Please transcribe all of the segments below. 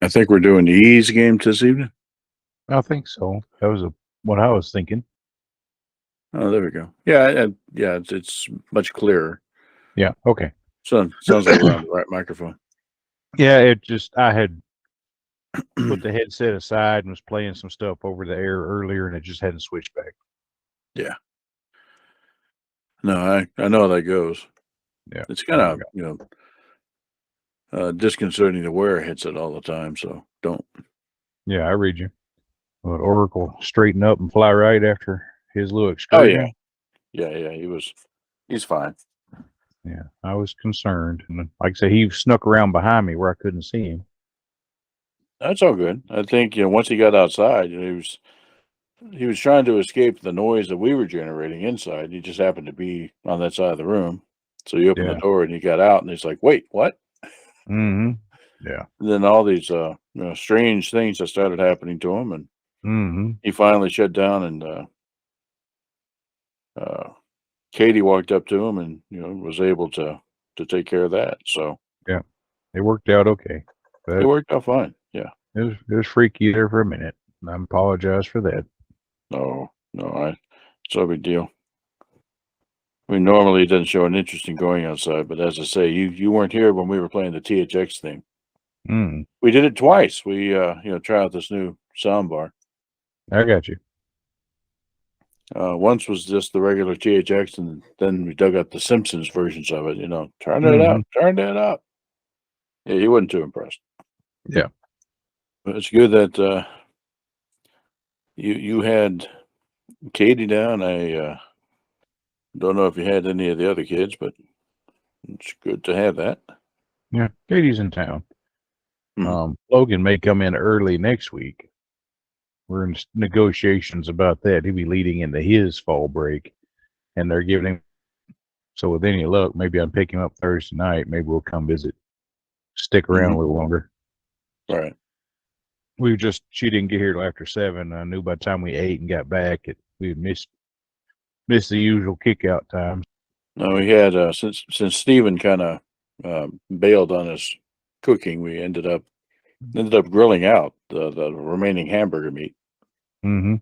I think we're doing the E's game this evening. I think so. That was what I was thinking. Oh, there we go. Yeah, yeah, it's much clearer. Yeah. Okay. Sounds like we're on the right microphone. Yeah. I had put the headset aside and was playing some stuff over the air earlier, and it just hadn't switched back. Yeah. No, I know how that goes. Yeah. It's kind of disconcerting to wear a headset all the time. So don't. Yeah, I read you. But Oracle straighten up and fly right after his little Oh yeah, excursion. yeah. He's fine. Yeah, I was concerned, and like I say, he snuck around behind me where I couldn't see him. That's all good. I think once he got outside, he was trying to escape the noise that we were generating inside. He just happened to be on that side of the room. So he opened the Yeah. door and he got out and he's like, "Wait, what?" Mm-hmm. Yeah. And then all these strange things that started happening to him, and Mm-hmm. he finally shut down. And uh, Katie walked up to him and was able to take care of that. So Yeah. It worked out okay, it but worked out fine. Yeah. it was freaky there for a minute. I apologize for that. No, it's no big deal. I mean, normally it doesn't show an interest in going outside, but as I say, you weren't here when we were playing the THX thing. Mm, We did it twice. We try out this new sound bar. I got you. Once was just the regular THX, and then we dug up the Simpsons versions of it. Turn it Mm-hmm. up, turn it up. Yeah, he wasn't too impressed. Yeah. But it's good that you had Katie down. I don't know if you had any of the other kids, but it's good to have that. Yeah. Katie's in town. Mhm. Logan may come in early next week. We're in negotiations about that. He'll be leading into his fall break, and they're giving him. So with any luck, maybe I'll pick him up Thursday night. Maybe we'll come visit, stick around a little longer. Right. She didn't get here till after 7. I knew by the time we ate and got back, we had missed the usual kick out times. No, we had since Stephen kind of bailed on us cooking, we ended up grilling out the remaining hamburger meat. Mm-hmm.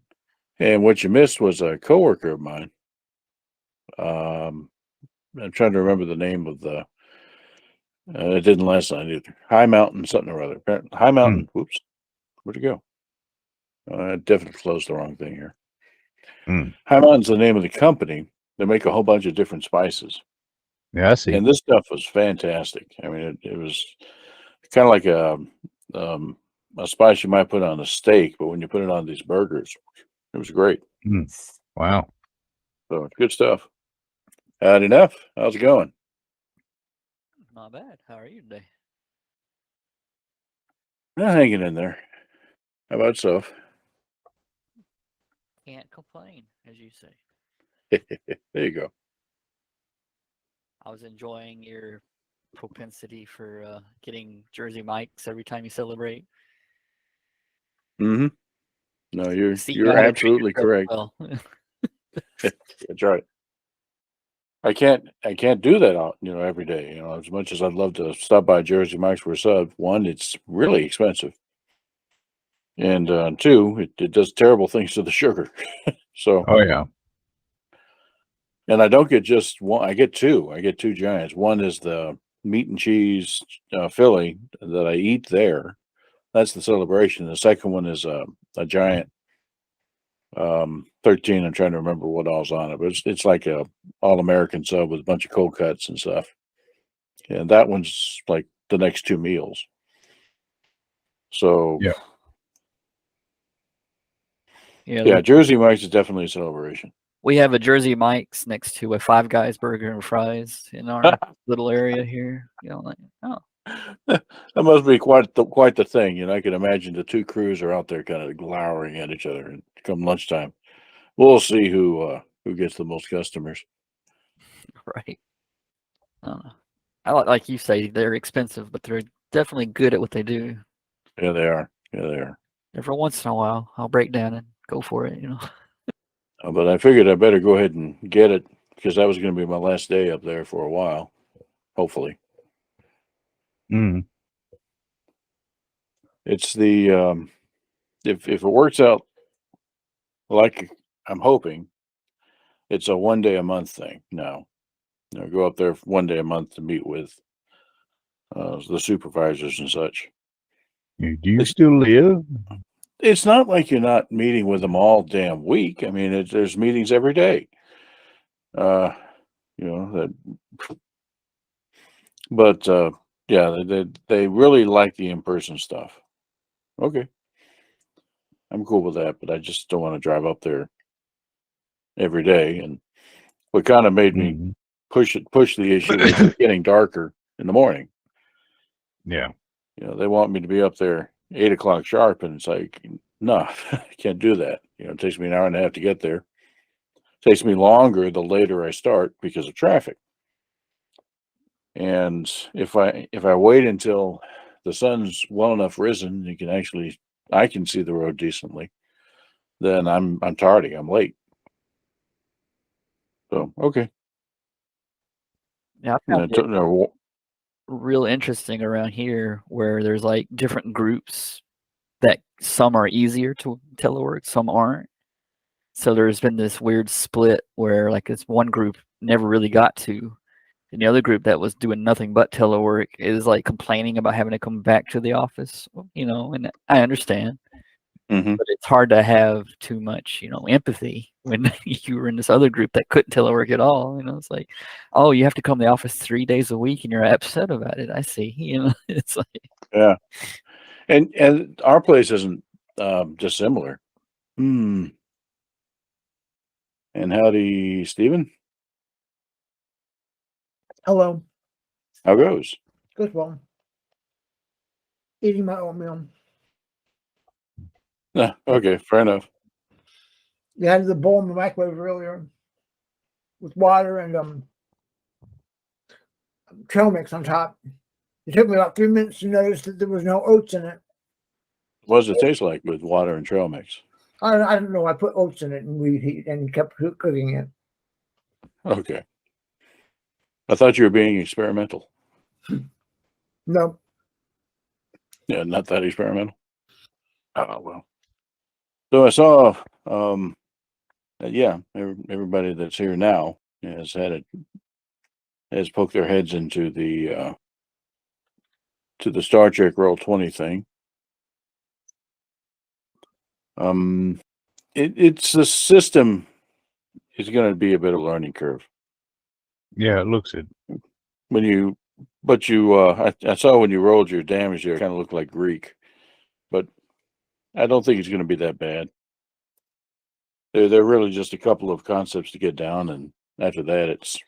And what you missed was a coworker of mine. I'm trying to remember the name of the. It didn't last night either. High Mountain something or other. High Mountain. Whoops. Where'd it go? I definitely closed the wrong thing here. High Mountain's the name of the company. They make a whole bunch of different spices. Yeah, I see. And this stuff was fantastic. I mean, it was kind of like a spice you might put on a steak, but when you put it on these burgers, it was great. Wow. So good stuff. Enough. How's it going? Not bad. How are you today? Hanging in there. How about yourself? Can't complain, as you say. There you go. I was enjoying your propensity for getting Jersey Mikes every time you celebrate. Mm-hmm. No, you're See, you know how to treat absolutely yourself correct. well. That's right. I can't do that out, every day. As much as I'd love to stop by Jersey Mike's for a sub, one, it's really expensive. And two, it does terrible things to the sugar. So, Oh yeah. and I don't get just one, I get two. I get two giants. One is the meat and cheese Philly that I eat there. That's the celebration. The second one is a giant 13. I'm trying to remember what all's on it, but it's like a all-American sub with a bunch of cold cuts and stuff. And that one's like the next two meals. So Yeah. yeah, Jersey Mike's is definitely a celebration. We have a Jersey Mike's next to a Five Guys burger and fries in our little area here. That must be quite the thing. I can imagine the two crews are out there kind of glowering at each other, and come lunchtime, we'll see who gets the most customers. Right. I like you say, they're expensive, but they're definitely good at what they do. Yeah, they are. Yeah, they are. Every once in a while, I'll break down and go for it. But I figured I better go ahead and get it because that was going to be my last day up there for a while, hopefully. It's the if it works out like I'm hoping, it's a 1 day a month thing now. Go up there 1 day a month to meet with the supervisors and such. Do you still live? It's not like you're not meeting with them all damn week. I mean, there's meetings every day. That, but yeah, they really like the in-person stuff. Okay, I'm cool with that, but I just don't want to drive up there every day. And what kind of made me push the issue was it's getting darker in the morning. Yeah. They want me to be up there 8 o'clock sharp, and it's like, no, I can't do that. It takes me an hour and a half to get there. It takes me longer the later I start because of traffic. And if I wait until the sun's well enough risen, I can see the road decently, then I'm tardy. I'm late. So okay. Yeah, I found it real interesting around here where there's like different groups that some are easier to telework, some aren't. So there's been this weird split where like this one group never really got to, and the other group that was doing nothing but telework is like complaining about having to come back to the office, and I understand. Mm-hmm. But it's hard to have too much, empathy when you were in this other group that couldn't telework at all. It's like, oh, you have to come to the office 3 days a week and you're upset about it. I see. It's like, yeah, and our place isn't dissimilar. And howdy, Stephen. Hello. How goes? Good well. Eating my oatmeal. Okay, fair enough. You had the bowl in the microwave earlier with water and trail mix on top. It took me about 3 minutes to notice that there was no oats in it. What does it taste like with water and trail mix? I don't know. I put oats in it and reheat and kept cooking it. Okay. I thought you were being experimental. No. Yeah, not that experimental. Oh, well. So I saw, everybody that's here now has poked their heads into the Star Trek Roll20 thing. It's the system is going to be a bit of a learning curve. Yeah, it looks it. I saw when you rolled your damage there, it kind of looked like Greek, but I don't think it's going to be that bad. They're really just a couple of concepts to get down, and after that, it's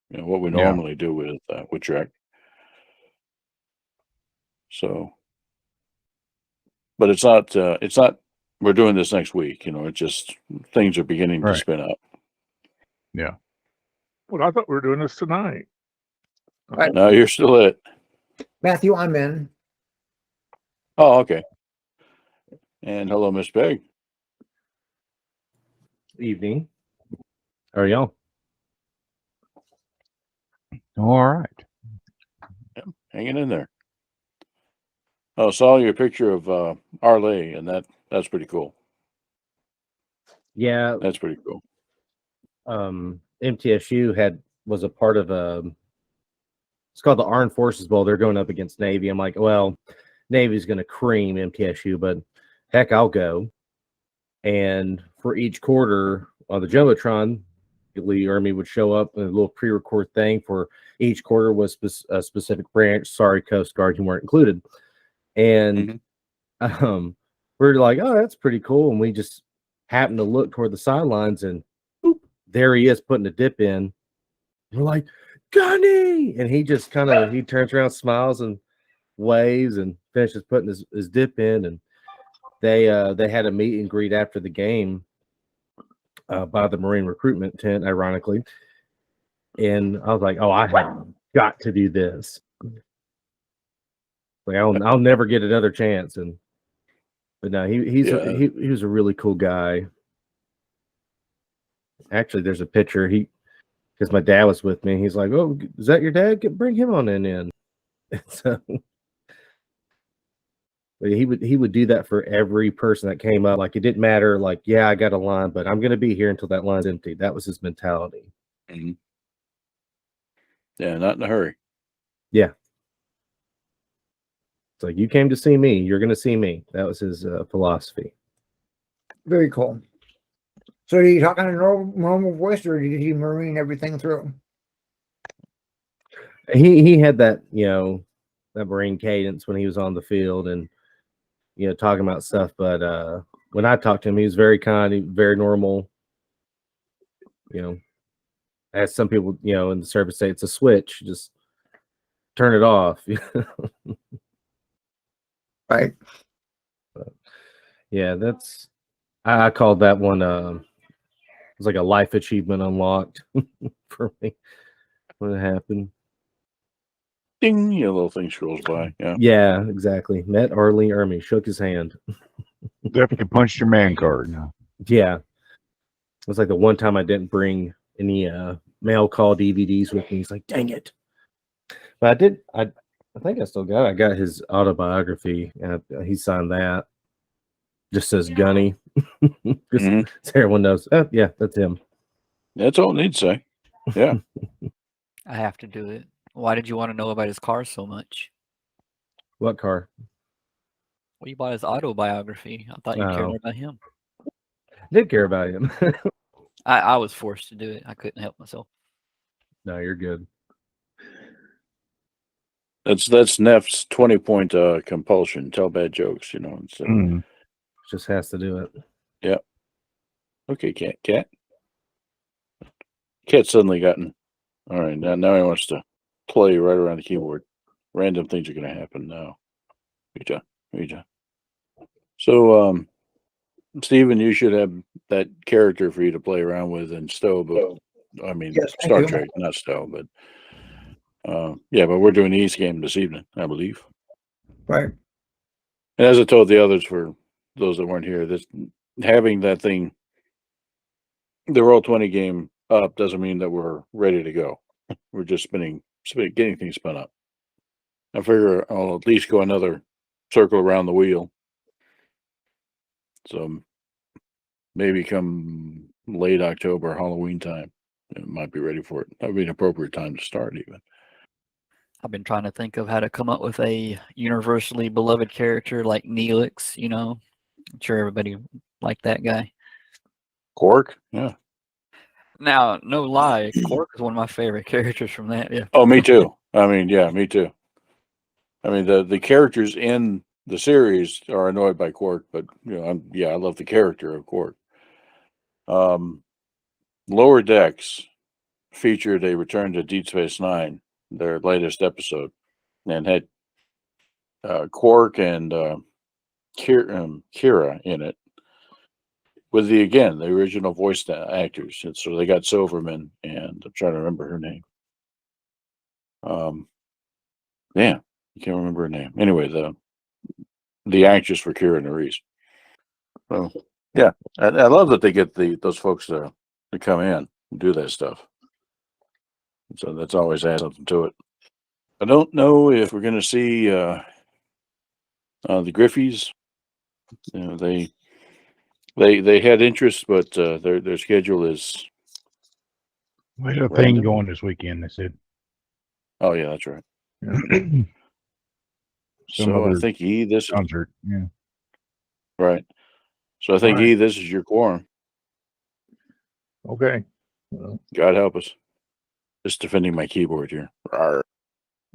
what we normally do with Trek. So, but it's not. We're doing this next week. It's just things are beginning to spin up. Yeah. Well, I thought we were doing this tonight. Right. No, you're still it. Matthew, I'm in. Oh, okay. And hello, Miss Peg. Evening. How are y'all? All right. Yep, hanging in there. Oh, saw your picture of Arlay, and that's pretty cool. Yeah. That's pretty cool. MTSU was a part of it's called the Armed Forces Bowl. They're going up against Navy. I'm like, well, Navy's going to cream MTSU, but heck, I'll go. And for each quarter on the Jumbotron, Lee Army would show up in a little pre-record thing for each quarter was a specific branch. Sorry, Coast Guard, you weren't included. And we're like, oh, that's pretty cool. And we just happened to look toward the sidelines, and boop, there he is putting a dip in. We're like, Gunny! And he just he turns around, smiles and waves and finishes putting his dip in. And they had a meet and greet after the game by the Marine recruitment tent, ironically. And I was like, oh, I have got to do this. Like I'll never get another chance. But no, he was a really cool guy. Actually, there's a picture. Because my dad was with me. He's like, "Oh, is that your dad? Bring him on in." So But he would do that for every person that came up. Like, it didn't matter. Like, yeah, I got a line, but I'm going to be here until that line's empty. That was his mentality. Mm-hmm. Yeah, not in a hurry. Yeah. It's like, you came to see me, you're going to see me. That was his philosophy. Very cool. So did he talk in a normal voice, or did he marine everything through? He had that, you know, that Marine cadence when he was on the field and, you know, talking about stuff. But when I talked to him, he was very kind, very normal. You know, as some people, you know, in the service say, it's a switch, just turn it off. Right. But, yeah, that's I called that one. It was like a life achievement unlocked for me when it happened. Ding, a little thing scrolls by. Yeah. Yeah, exactly. Met Arlie Ermy, shook his hand. Definitely punched your man card. Yeah, it was like the one time I didn't bring any mail call DVDs with me. He's like, dang it. But I did. I think I still got it. I got his autobiography. He signed that. Just says Gunny. Just so everyone knows. Oh, yeah, that's him. That's all it needs to say. Yeah. I have to do it. Why did you want to know about his car so much? What car? Well, you bought his autobiography. I thought you cared more about him. Did care about him. I was forced to do it. I couldn't help myself. No, you're good. That's Neff's 20-point compulsion. Tell bad jokes, you know. So, Just has to do it. yeah. Okay, cat. Cat suddenly gotten. All right, now he wants to play right around the keyboard. Random things are going to happen now. Read ya. So, Steven, you should have that character for you to play around with in Stowe. But I mean, Yes, thank Star you. Trek, not Stowe. But yeah, but we're doing the East game this evening, I believe. Right. And as I told the others, for those that weren't here, this having that thing, the Roll20 game up doesn't mean that we're ready to go. We're just getting things spun up. I figure I'll at least go another circle around the wheel. So maybe come late October, Halloween time, it might be ready for it. That would be an appropriate time to start even. I've been trying to think of how to come up with a universally beloved character like Neelix, you know. I'm sure everybody liked that guy. Quark? Yeah. Now, no lie, Quark is one of my favorite characters from that. Yeah. Oh, me too. I mean, yeah, me too. I mean, the characters in the series are annoyed by Quark, but you know, I love the character of Quark. Lower Decks featured a return to Deep Space Nine, their latest episode, and had Quark and Kira in it with the original voice actors. And so they got Silverman, and I'm trying to remember her name. Yeah, I can't remember her name. Anyway, the actress for Kira Nerys. So yeah, I love that they get those folks to come in and do that stuff. So that's always adds something to it. I don't know if we're going to see the Griffies. You know, they had interest, but their schedule is. We had a thing Random. going this weekend, they said. Oh yeah, that's right. Some So I other think this is concert. Yeah. right. So I think Alright. this is your quorum. Okay. Well, God help us. Just defending my keyboard here. Rawr.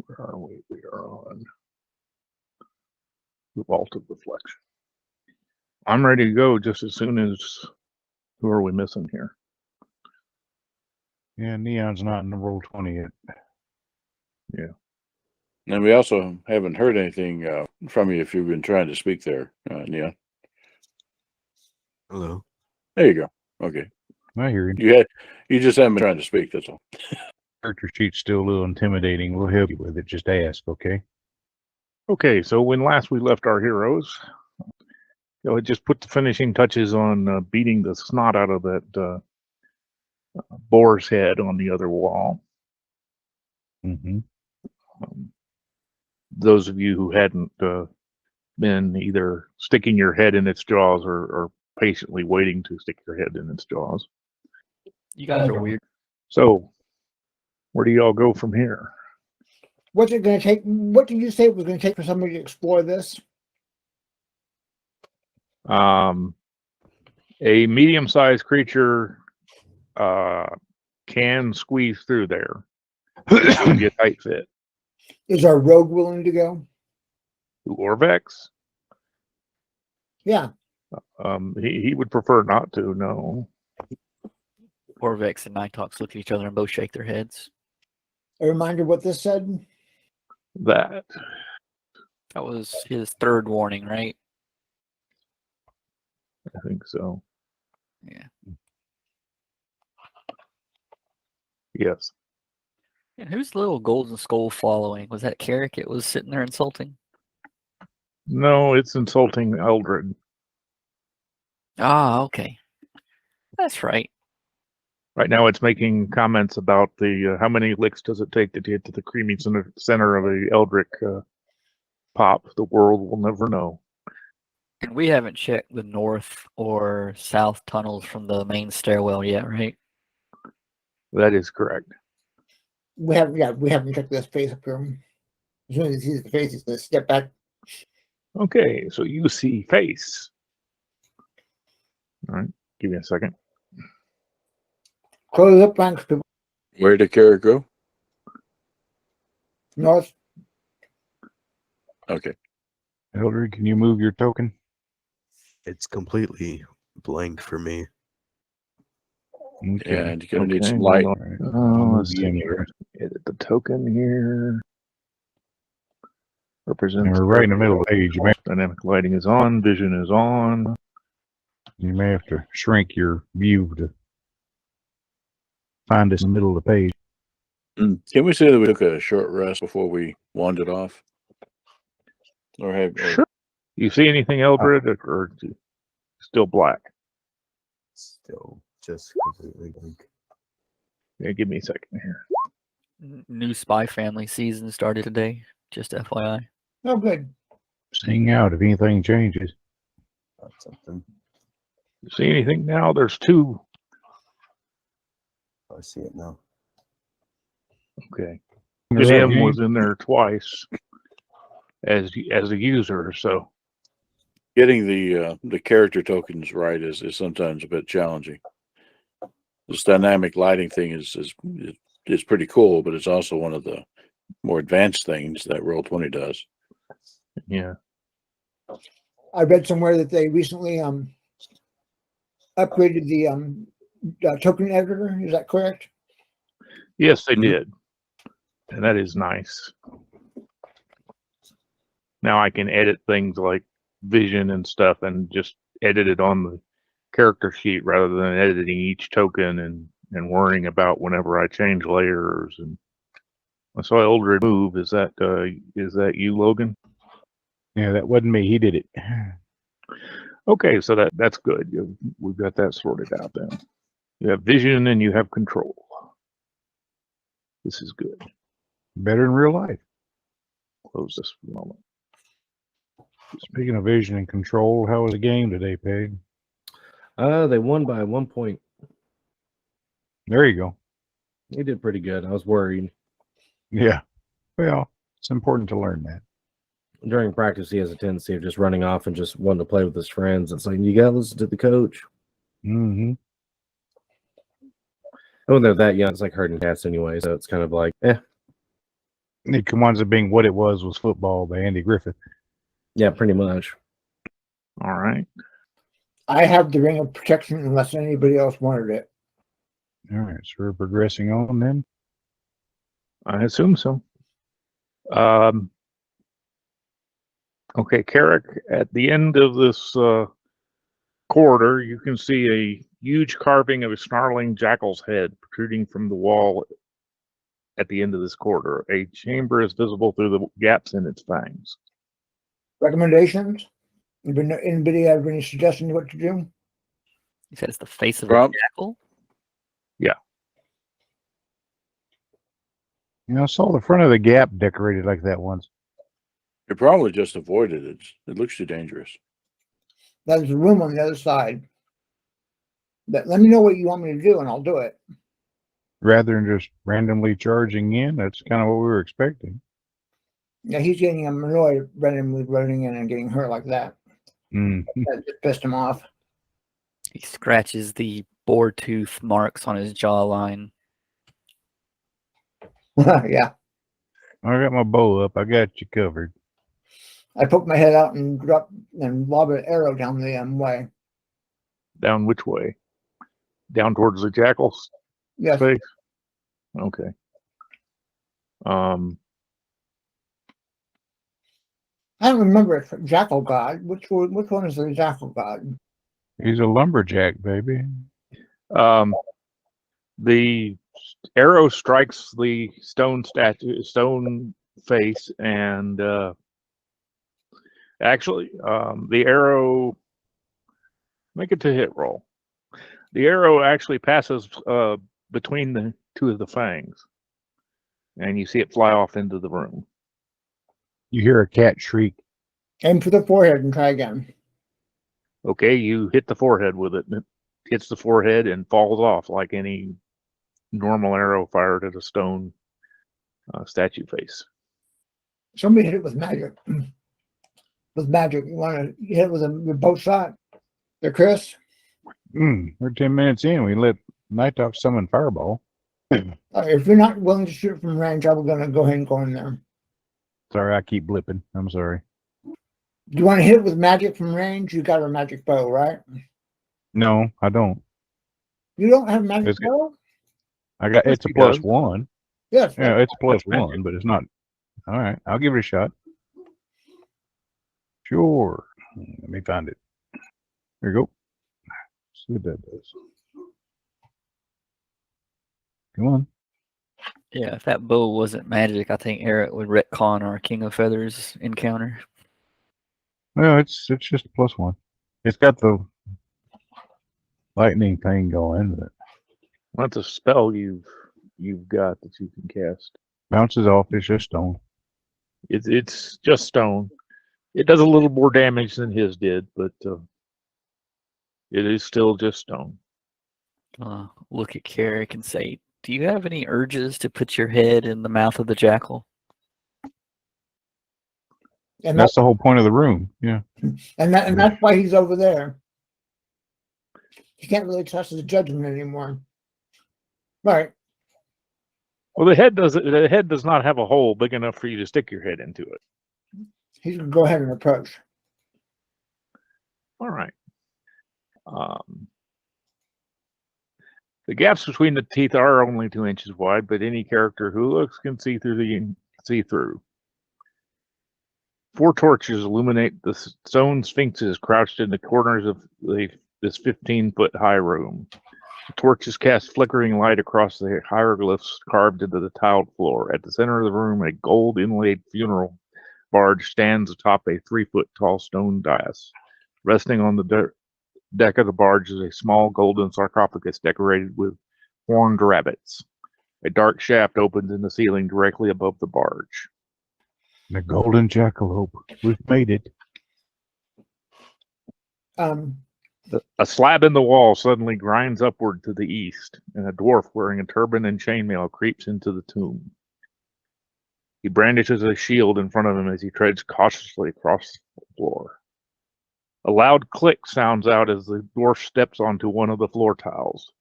where are we? We are on the Vault of Reflection. I'm ready to go just as soon as. Who are we missing here? Yeah, Neon's not in the Roll20 yet. And we also haven't heard anything from you if you've been trying to speak there, Neon. Hello. There you go. Okay. I hear you. You just haven't been trying to speak, that's all. Character sheet's still a little intimidating. We'll help you with it. Just ask, okay? Okay, so when last we left our heroes, it just put the finishing touches on beating the snot out of that boar's head on the other wall. Mm-hmm. Those of you who hadn't been either sticking your head in its jaws or patiently waiting to stick your head in its jaws. You guys are weird. So, where do y'all go from here? What's it going to take? What did you say it was going to take for somebody to explore this? A medium-sized creature can squeeze through there. It would be a tight fit. Is our rogue willing to go? Orvex? Yeah. He would prefer not to, no. Orvex and Nighthawks look at each other and both shake their heads. A reminder what this said? That. That was his third warning, right? I think so. Yeah. Yes. And who's the little golden skull following? Was that Carrick it was sitting there insulting? No, it's insulting Eldred. Ah, okay. That's right. Right now it's making comments about the how many licks does it take to get to the creamy center of a Eldrick pop. The world will never know. And we haven't checked the north or south tunnels from the main stairwell yet, right? That is correct. We haven't checked this face up here. As soon as he sees the face, he's going to step back. Okay, so you see face. All right, give me a second. Close up ranks to Where did Carrick go? north. Okay. Eldred, can you move your token? It's completely blank for me. Okay. And you're going to need Okay, some light. All right. Oh, let's Move see you in here. there. Edit the token here. Represents. And we're right in the middle of the page. Dynamic lighting is on. Vision is on. You may have to shrink your view to find us in the middle of the page. Can we say that we took a short rest before we wandered off? Or have Sure. You see anything, Eldred, or still black? Still just completely blank. Yeah, give me a second here. New Spy Family season started today. Just FYI. Oh, good. Sing out if anything changes. That's something. You see anything now? There's two. I see it now. Okay. Is that Jim you? was in there twice as a user, so getting the character tokens right is sometimes a bit challenging. This dynamic lighting thing is pretty cool, but it's also one of the more advanced things that Roll20 does. yeah. I read somewhere that they recently upgraded the token editor. Is that correct? Yes, they Mhm. did. And that is nice. Now I can edit things like vision and stuff and just edit it on the character sheet rather than editing each token and worrying about whenever I change layers. And I saw Eldred move. Is that you, Logan? Yeah, that wasn't me. He did it. Okay, so that's good. We've got that sorted out then. You have vision and you have control. This is good. Better in real life. Close this for a moment. Speaking of vision and control, how was the game today, Peg? They won by 1 point. There you go. He did pretty good. I was worried. Yeah. Well, it's important to learn that. During practice, he has a tendency of just running off and just wanting to play with his friends. It's like, you got to listen to the coach. Mm-hmm. And when they're that young, it's like herding cats anyway. So it's kind of like, It winds up being what it was football by Andy Griffith. yeah, pretty much. All right. I have the ring of protection unless anybody else wanted it. All right, so we're progressing on then. I assume so. Okay, Carrick, at the end of this corridor, you can see a huge carving of a snarling jackal's head protruding from the wall at the end of this corridor. A chamber is visible through the gaps in its fangs. Recommendations? Anybody have any suggestions what to do? He says the face of Prompt. a jackal. You know, I saw the front of the gap decorated like that once. It probably just avoided it. It looks too dangerous. There's a room on the other side. But let me know what you want me to do, and I'll do it. Rather than just randomly charging in, that's kind of what we were expecting. Yeah, he's getting annoyed randomly running in and getting hurt like that. Mm. That just pissed him off. He scratches the boar tooth marks on his jawline. Yeah. I got my bow up. I got you covered. I poke my head out and drop and lob an arrow down the way. Down which way? Down towards the jackal's Yes. face? Okay. I don't remember if Jackal God. Which one is the Jackal God? He's a lumberjack, baby. The arrow strikes the stone face, and actually, the arrow, make it to hit roll. The arrow actually passes between the two of the fangs, and you see it fly off into the room. You hear a cat shriek. Aim for the forehead and try again. Okay, you hit the forehead with it, and it hits the forehead and falls off like any normal arrow fired at a stone statue face. Somebody hit it with magic. With magic. You want to hit it with both shot? There, Chris? We're 10 minutes in. We let Nighthawk summon Fireball. If you're not willing to shoot from range, I'm going to go ahead and go in there. Sorry, I keep blipping. I'm sorry. Do you want to hit it with magic from range? You got a magic bow, right? No, I don't. You don't have magic It's- bow? It's a he plus does. one. Yes. Yeah, it's a plus That's one, but it's not. All right, I'll give it a shot. Sure. Let me find it. There you go. See what that does. Come on. Yeah, if that bow wasn't magic, I think Eric would retcon our King of Feathers encounter. Well, it's just a plus one. It's got the lightning thing going, but That's a spell you've got that you can cast. bounces off. It's just stone. It's just stone. It does a little more damage than his did, but it is still just stone. Look at Carrick and say, do you have any urges to put your head in the mouth of the jackal? And That's the whole point of the room. Yeah. that's why he's over there. He can't really trust his judgment anymore. Right. Well, the head does not have a hole big enough for you to stick your head into it. He's going to go ahead and approach. All right. The gaps between the teeth are only 2 inches wide, but any character who looks can see through. 4 torches illuminate the stone sphinxes crouched in the corners of this 15-foot high room. The torches cast flickering light across the hieroglyphs carved into the tiled floor. At the center of the room, a gold inlaid funeral barge stands atop a 3-foot tall stone dais. Resting on the deck of the barge is a small golden sarcophagus decorated with horned rabbits. A dark shaft opens in the ceiling directly above the barge. The golden jackalope. We've made it. A slab in the wall suddenly grinds upward to the east, and a dwarf wearing a turban and chainmail creeps into the tomb. He brandishes a shield in front of him as he treads cautiously across the floor. A loud click sounds out as the dwarf steps onto one of the floor tiles.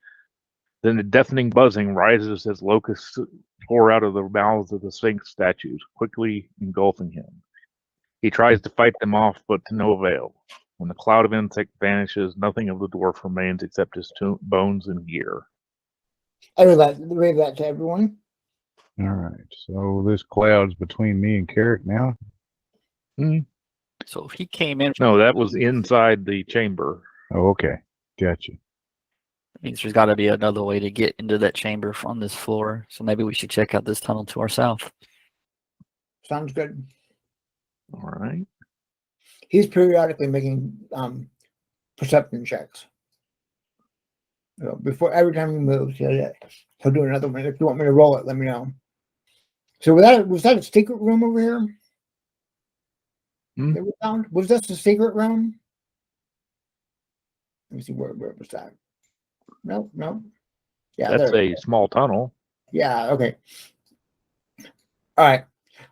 Then a deafening buzzing rises as locusts pour out of the mouths of the Sphinx statues, quickly engulfing him. He tries to fight them off, but to no avail. When the cloud of insect vanishes, nothing of the dwarf remains except his bones and gear. I read that to everyone. All right. So this cloud's between me and Carrick now. So if he came in, No, that was inside the chamber. Oh, okay. Gotcha. that means there's got to be another way to get into that chamber from this floor. So maybe we should check out this tunnel to our south. Sounds good. All right. He's periodically making perception checks. Before every time he moves, he'll do another one. If you want me to roll it, let me know. So was that a secret room over here? that we found? Was this the secret room? Let me see where was that? Nope, nope. Yeah, That's there. a small tunnel. Yeah, okay. All right.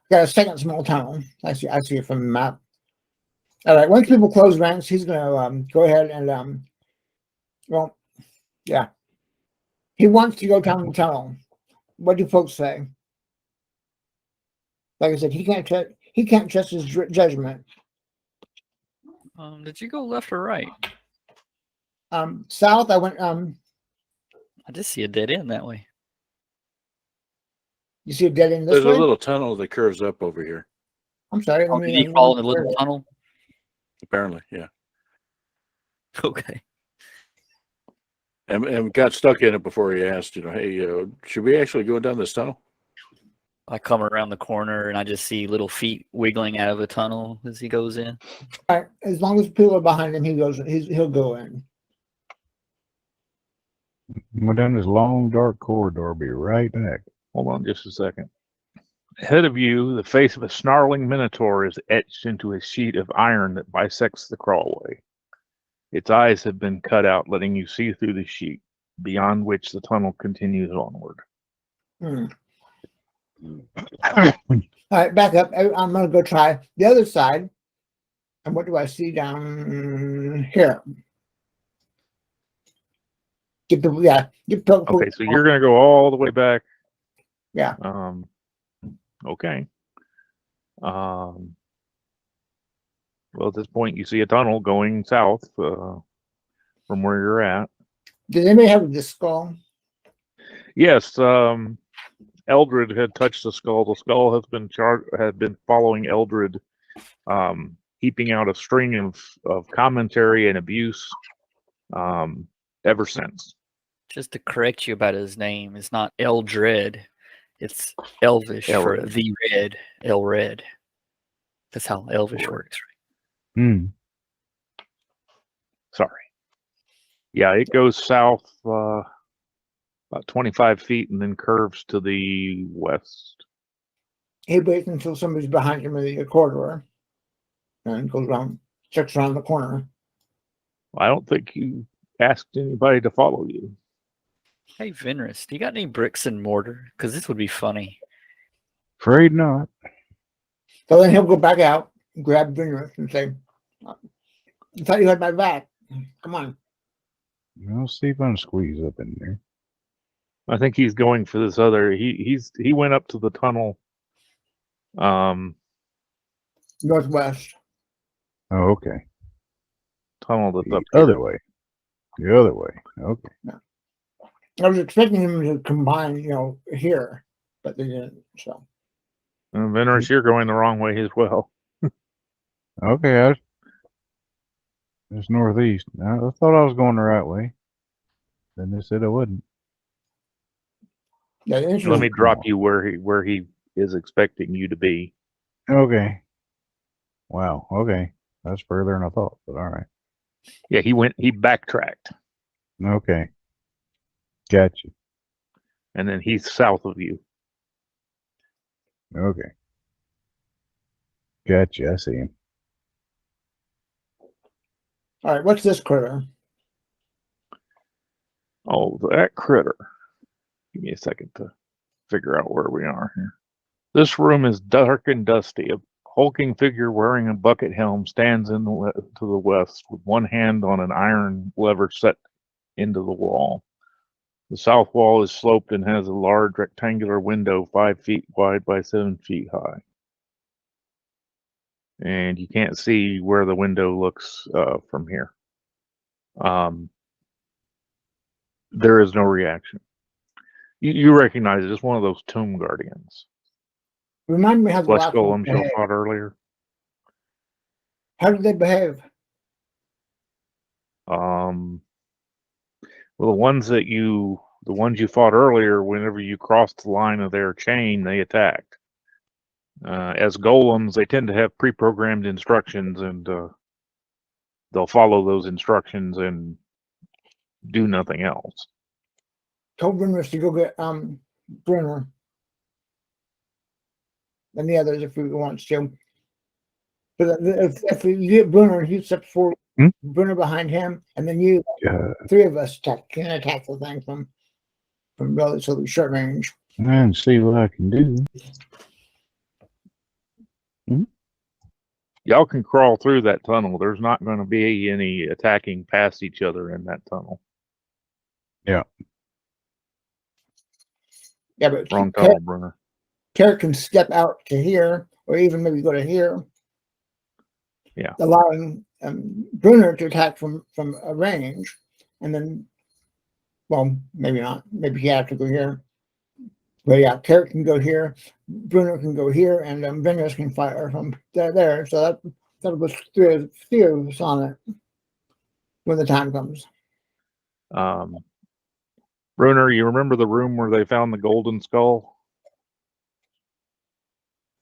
Got a second small tunnel. I see it from the map. All right. Once people close ranks, he's gonna go ahead and well, yeah. He wants to go down the tunnel. What do folks say? Like I said, he can't trust his judgment. Did you go left or right? South, I went I just see a dead end that way. you see a dead end this There's way? a little tunnel that curves up over here. I'm sorry. Oh, did he fall in the little tunnel? Apparently, yeah. Okay. And got stuck in it before he asked, hey, should we actually go down this tunnel? I come around the corner and I just see little feet wiggling out of a tunnel as he goes in. All right. As long as people are behind him, he'll go in. We're down this long, dark corridor. Be right back. Hold on just a second. Ahead of you, the face of a snarling minotaur is etched into a sheet of iron that bisects the crawlway. Its eyes have been cut out, letting you see through the sheet, beyond which the tunnel continues onward. All right, back up. I'm gonna go try the other side. And what do I see down here? Get the Okay, so you're going to go all the way back. Yeah. Okay. Well, at this point, you see a tunnel going south from where you're at. Does anybody have the skull? Yes. Eldred had touched the skull. The skull had been following Eldred, heaping out a string of commentary and abuse ever since. Just to correct you about his name, it's not Eldred. It's Elvish for Elred. the red, Elred. That's how Elvish works, right? Sorry. Yeah, it goes south about 25 feet and then curves to the west. He waits until somebody's behind him in the corridor, and goes around, checks around the corner. I don't think you asked anybody to follow you. Hey, Venrus, do you got any bricks and mortar? Because this would be funny. Afraid not. So then he'll go back out, grab Venus, and say, "I thought you had my back. Come on." I'll see if I can squeeze up in there. I think he's going for this other. He went up to the tunnel. Northwest. Oh, okay. Tunnel that's up The here. other way. The other way. Okay. I was expecting him to combine, here, but they didn't. So Venrus, you're going the wrong way as well. Okay. It's northeast. I thought I was going the right way. Then they said I wouldn't. yeah, the Let entrance. me drop you where he is expecting you to be. Okay. Wow. Okay. That's further than I thought, but all right. Yeah, he backtracked, Okay. Gotcha. and then he's south of you. Okay. Gotcha. I see him. All right, what's this critter? Oh, that critter. Give me a second to figure out where we are here. This room is dark and dusty. A hulking figure wearing a bucket helm stands to the west with one hand on an iron lever set into the wall. The south wall is sloped and has a large rectangular window 5 feet wide by 7 feet high. And you can't see where the window looks from here. There is no reaction. You recognize it as one of those tomb guardians. Remind me how the Flesh last one golems you behaved. fought earlier. How did they behave? Well, the ones you fought earlier, whenever you crossed the line of their chain, they attacked. As golems, they tend to have pre-programmed instructions, and they'll follow those instructions and do nothing else. Told Venus to go get Brenner and the others if he wants to. But if you get Bruner, he steps forward, Hmm? Bruner behind him, and then you, three of us can attack the thing from relatively short range. And see what I can do. Y'all can crawl through that tunnel. There's not going to be any attacking past each other in that tunnel. Yeah, but Wrong tunnel, Brunner. Carrot can step out to here, or even maybe go to here. Yeah. Allowing Bruner to attack from a range, and then, well, maybe not. Maybe he has to go here. But yeah, Carrot can go here, Bruner can go here, and Venus can fire from there. So that'll put three of us on it when the time comes. Brunner, you remember the room where they found the golden skull?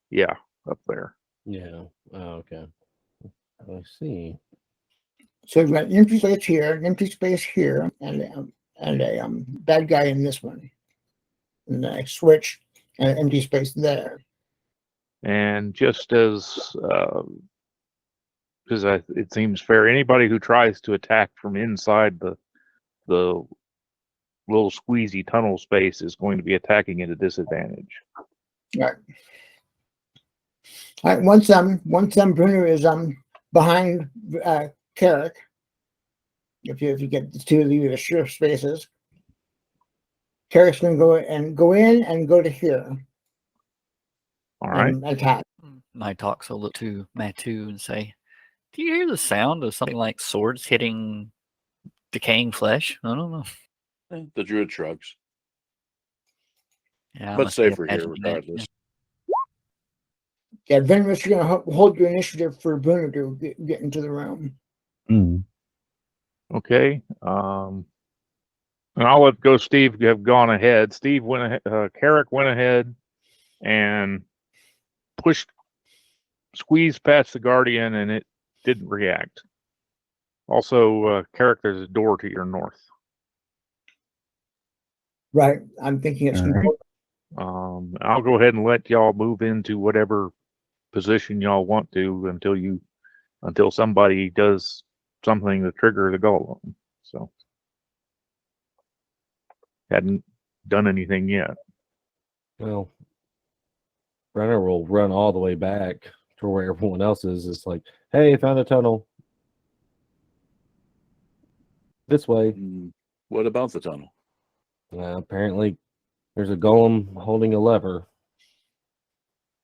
Yeah, up there. Yeah. Oh, okay. I see. So we've got an empty space here, an empty space here, and a bad guy in this one. And then I switch and an empty space there. And just as, because it seems fair, anybody who tries to attack from inside the little squeezy tunnel space is going to be attacking at a disadvantage. Right. All right. Once Bruner is behind Carrick, if you get the two of the shift spaces, Carrick's gonna go in and go to here. All right. And attack. Nighthawks will look to Matu and say, "Do you hear the sound of something like swords hitting decaying flesh?" I don't know. The druid shrugs. Yeah, I But must be safer here imagining that, regardless. Yeah, Venus, you're gonna hold your initiative for Bruner to get into the room. Mm. Okay. And I'll let go. Steve have gone ahead. Steve went ahead. Carrick went ahead and squeezed past the guardian, and it didn't react. Also, Carrick, there's a door to your north. Right. I'm thinking it's All right. I'll go ahead and let y'all move into whatever position y'all want to until somebody does something to trigger the golem. So hadn't done anything yet. Well, Brenner will run all the way back to where everyone else is. It's like, hey, found a tunnel. This way. What about the tunnel? Apparently, there's a golem holding a lever.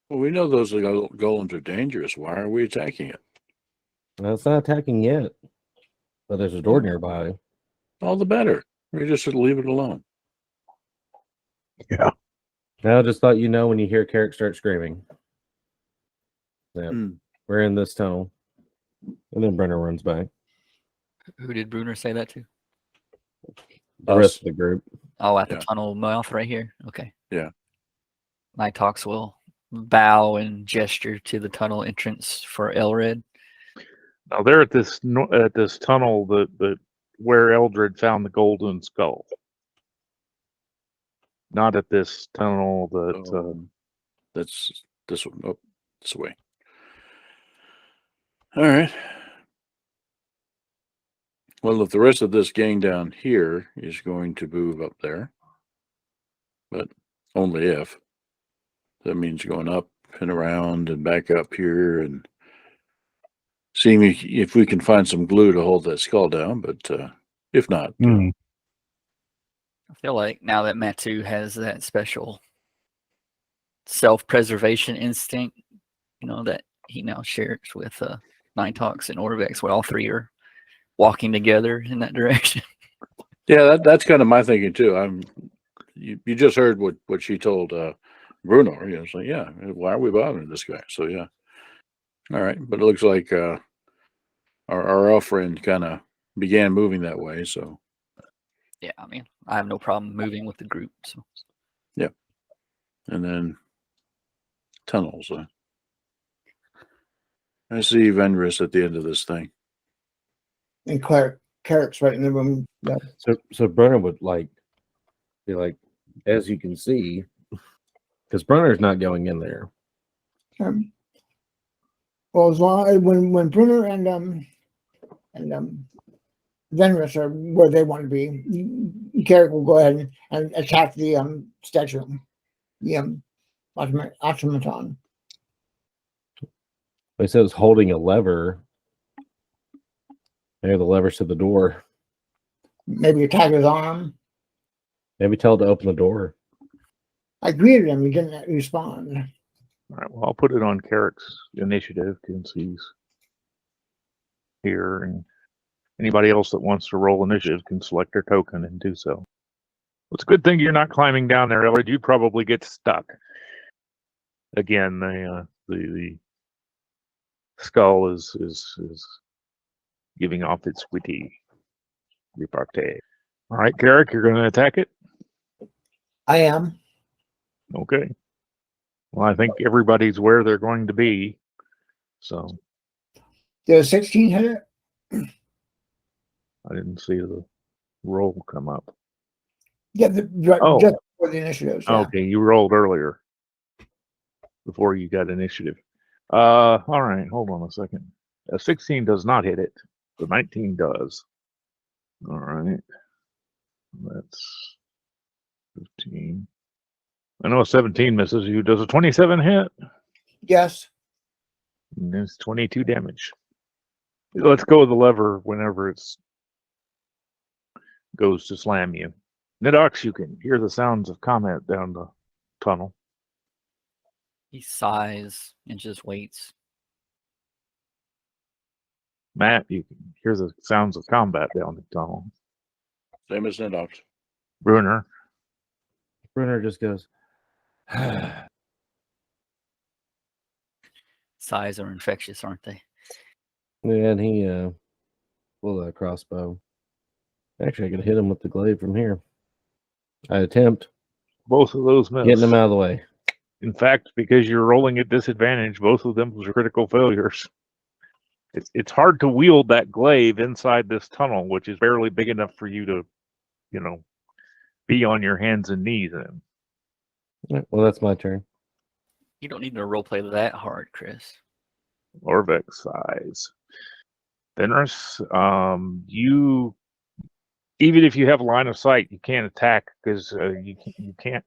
Well, we know those golems are dangerous. Why are we attacking it? It's not attacking yet, but there's a door nearby. All the better. We just should leave it alone. Yeah. I just thought when you hear Carrick start screaming. Yeah, we're in this tunnel. And then Brenner runs back. Who did Bruner say that to? The rest of the group. Oh, at the tunnel mouth right here? Okay. Yeah. Nighthawks will bow and gesture to the tunnel entrance for Elred. Now they're at this tunnel where Eldred found the golden skull. Not at this tunnel that's this one. Oh, this way. All right. Well, if the rest of this gang down here is going to move up there, but only if. That means going up and around and back up here and seeing if we can find some glue to hold that skull down. But if not, I feel like now that Matu has that special self-preservation instinct, that he now shares with Nighthawks and Orvex, where all three are walking together in that direction. Yeah, that's kind of my thinking too. You just heard what she told Bruno. It's like, yeah, why are we bothering this guy? So yeah, all right. But it looks like our elf friend kind of began moving that way. So yeah, I mean, I have no problem moving with the group. So yeah, and then tunnels. I see Vendris at the end of this thing. And Carrick's right in the room. Yeah. So Brenner would be like, as you can see, because Brenner's not going in there. Well, as long as when Bruner and Venrus are where they want to be, Carrick will go ahead and attack the statue, the automaton. They said it was holding a lever. Maybe the lever's to the door. Maybe attack his arm. Maybe tell it to open the door. I greeted him. He didn't respond. All right, well, I'll put it on Carrick's initiative since he's here, and anybody else that wants to roll initiative can select their token and do so. It's a good thing you're not climbing down there, Elliot. You'd probably get stuck. Again, the skull is giving off its witty repartee. All right, Carrick, you're going to attack it? I am. Okay. Well, I think everybody's where they're going to be. So Did a 16 hit it? I didn't see the roll come up. Yeah, just before the initiatives. Yeah. Okay, you rolled earlier before you got initiative. All right, hold on a second. A 16 does not hit it. The 19 does. All right. That's 15. I know a 17 misses you. Does a 27 hit? Yes. And it's 22 damage. Let's go with the lever whenever it's goes to slam you. Nidox, you can hear the sounds of combat down the tunnel. He sighs and just waits. Matt, you can hear the sounds of combat down the tunnel. Same as Nidox. Bruner, Bruner just goes, Sighs are infectious, aren't they? and he pulled that crossbow. Actually, I could hit him with the glaive from here. I attempt both of those miss. getting him out of the way. In fact, because you're rolling at disadvantage, both of them were critical failures. It's hard to wield that glaive inside this tunnel, which is barely big enough for you to, be on your hands and knees in. Right, well, that's my turn. You don't need to roleplay that hard, Chris. Or Vex size. Fenris, you, even if you have line of sight, you can't attack because you can't.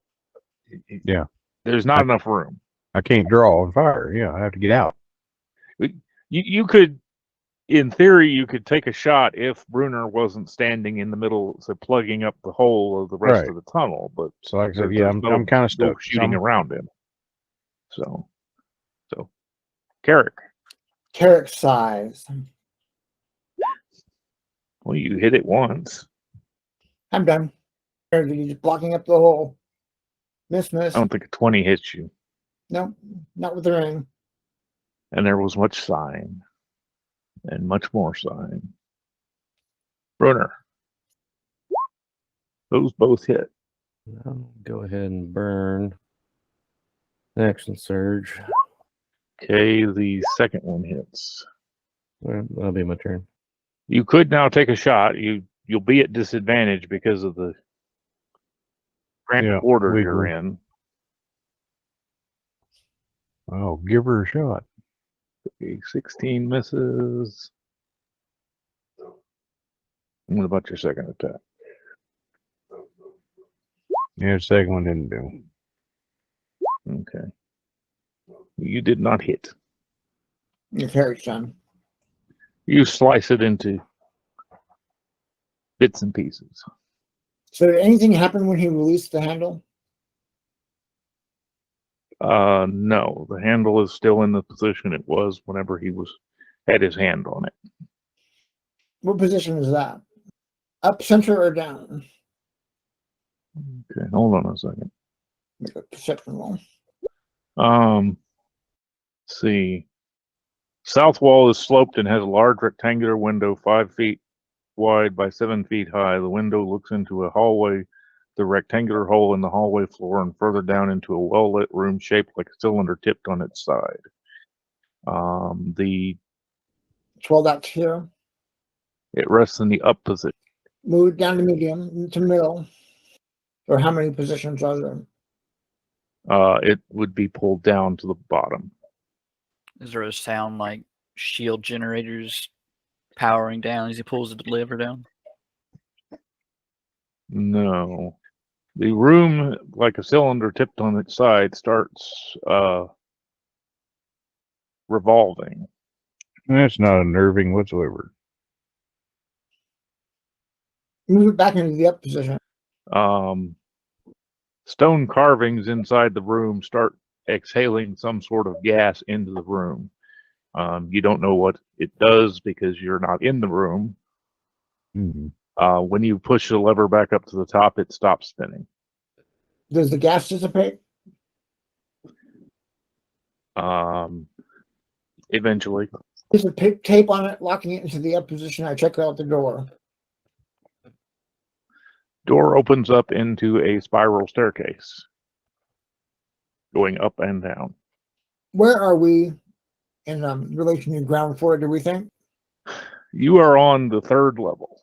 Yeah. There's not enough room. I can't draw and fire. Yeah, I have to get out. You could, in theory, you could take a shot if Bruner wasn't standing in the middle, so plugging up the hole of the rest Right. of the tunnel. But So like I said, there's yeah, no- I'm kind of no stuck. shooting around him. So, Carrick, Carrick size. well, you hit it once. I'm done. He's blocking up the hole. Miss. I don't think a 20 hits you. No, not with the ring. And there was much sighing. And much more sighing. Bruner. Those both hit. I'll go ahead and burn. Action surge. Okay, the second one hits. Well, that'll be my turn. You could now take a shot. You'll be at disadvantage because of the granted order we you're agree. in. Oh, give her a shot. Okay, 16 misses. And what about your second attack? Yeah, the second one didn't do. Okay. You did not hit. Your Carrick's done. You slice it into bits and pieces. So did anything happen when he released the handle? No, the handle is still in the position it was whenever he had his hand on it. What position is that? Up, center, or down? Okay, hold on a second. Make a perception roll. Let's see. South wall is sloped and has a large rectangular window 5 feet wide by 7 feet high. The window looks into a hallway, the rectangular hole in the hallway floor, and further down into a well-lit room shaped like a cylinder tipped on its side. Well, that's here. It rests in the up position. Move down to medium, to middle. Or how many positions are there? It would be pulled down to the bottom. Is there a sound like shield generators powering down as he pulls the lever down? No. The room, like a cylinder tipped on its side, starts revolving. That's not unnerving whatsoever. Move it back into the up position. Stone carvings inside the room start exhaling some sort of gas into the room. You don't know what it does because you're not in the room. Mm-hmm. When you push the lever back up to the top, it stops spinning. Does the gas dissipate? Eventually. There's a tape on it, locking it into the up position. I check out the door. Door opens up into a spiral staircase going up and down. Where are we in relation to ground floor, do we think? You are on the 3rd level.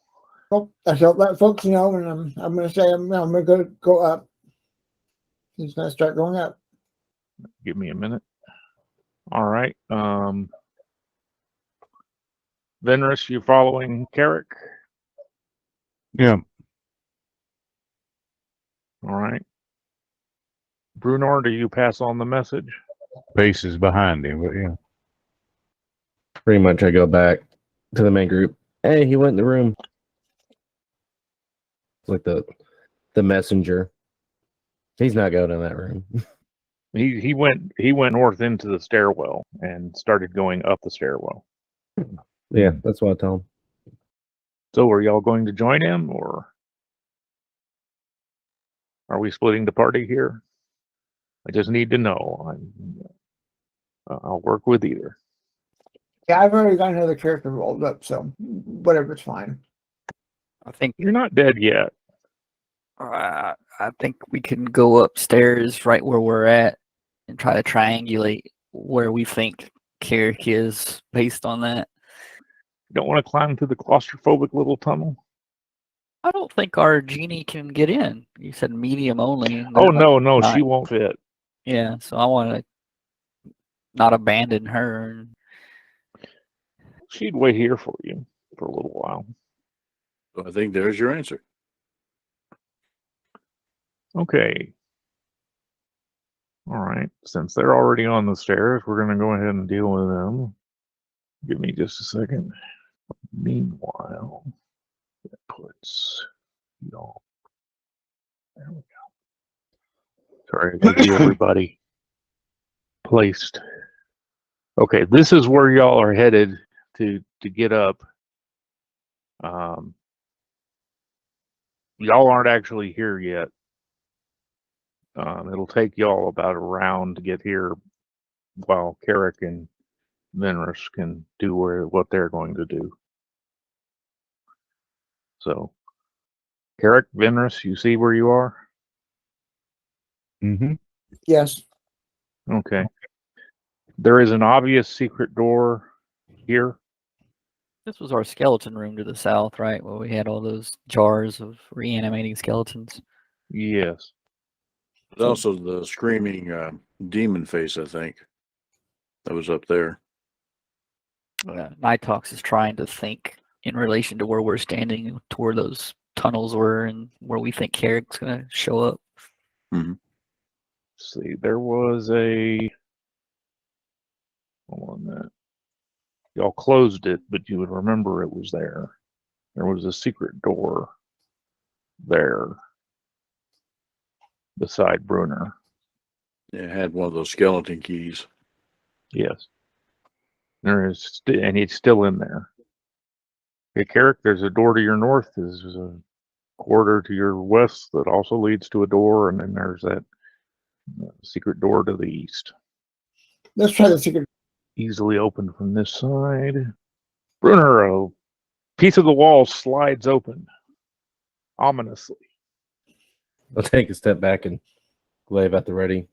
Well, I shall let folks know, and I'm going to say I'm going to go up. He's going to start going up. Give me a minute. All right. Venrus, you following Carrick? Yeah. All right. Brunor, do you pass on the message? Pace is behind him, but yeah. Pretty much, I go back to the main group. Hey, he went in the room. It's like the messenger. He's not going in that room. He went north into the stairwell and started going up the stairwell. Yeah, that's what I tell him. So are y'all going to join him, or are we splitting the party here? I just need to know. I'll work with either. Yeah, I've already got another character rolled up, so whatever, it's fine. I think You're not dead yet. I think we can go upstairs right where we're at and try to triangulate where we think Carrick is based on that. You don't want to climb through the claustrophobic little tunnel? I don't think our genie can get in. You said medium only. and Oh, they're no, not- she won't fit. Yeah, so I want to not abandon her. She'd wait here for you for a little while. So I think there's your answer. Okay. All right. Since they're already on the stairs, we're going to go ahead and deal with them. Give me just a second. Meanwhile, that puts y'all. There we go. Sorry, I gotta get everybody placed. Okay, this is where y'all are headed to get up. Y'all aren't actually here yet. It'll take y'all about a round to get here while Carrick and Venrus can do what they're going to do. So, Carrick, Venrus, you see where you are? Mm-hmm. Yes. Okay. There is an obvious secret door here. This was our skeleton room to the south, right? Where we had all those jars of reanimating skeletons. Yes. There's also the screaming demon face, I think, that was up there. Nighthawks is trying to think in relation to where we're standing, to where those tunnels were, and where we think Carrick's going to show up. Mm-hmm. See, there was a. Hold on a minute. Y'all closed it, but you would remember it was there. There was a secret door there beside Brunner. It had one of those skeleton keys. Yes. There is, and it's still in there. Okay, Carrick, there's a door to your north. There's a corridor to your west that also leads to a door, and then there's that secret door to the east. Let's try the secret. Easily opened from this side. Brunner, a piece of the wall slides open ominously. I'll take a step back and glaive at the ready.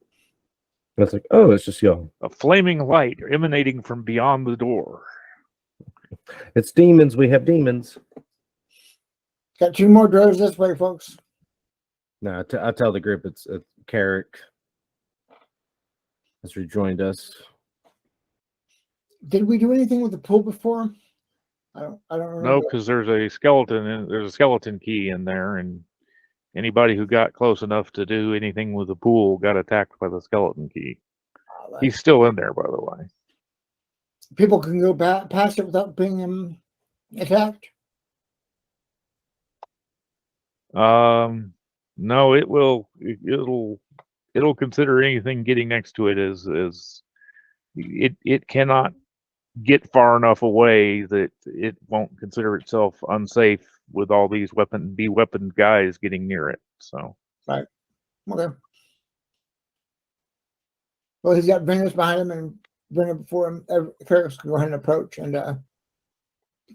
And it's like, oh, it's just y'all. A flaming light emanating from beyond the door. It's demons. We have demons. Got 2 more doors this way, folks. No, I tell the group it's Carrick has rejoined us. Did we do anything with the pool before? I don't remember. No, because there's a skeleton key in there, and anybody who got close enough to do anything with the pool got attacked by the skeleton key. He's still in there, by the way. People can go past it without being attacked. No, it'll consider anything getting next to it as it cannot get far enough away that it won't consider itself unsafe with all these de-weaponed guys getting near it. So right. Okay. Well, he's got Venus behind him, and Venus before him. Ferris can go ahead and approach and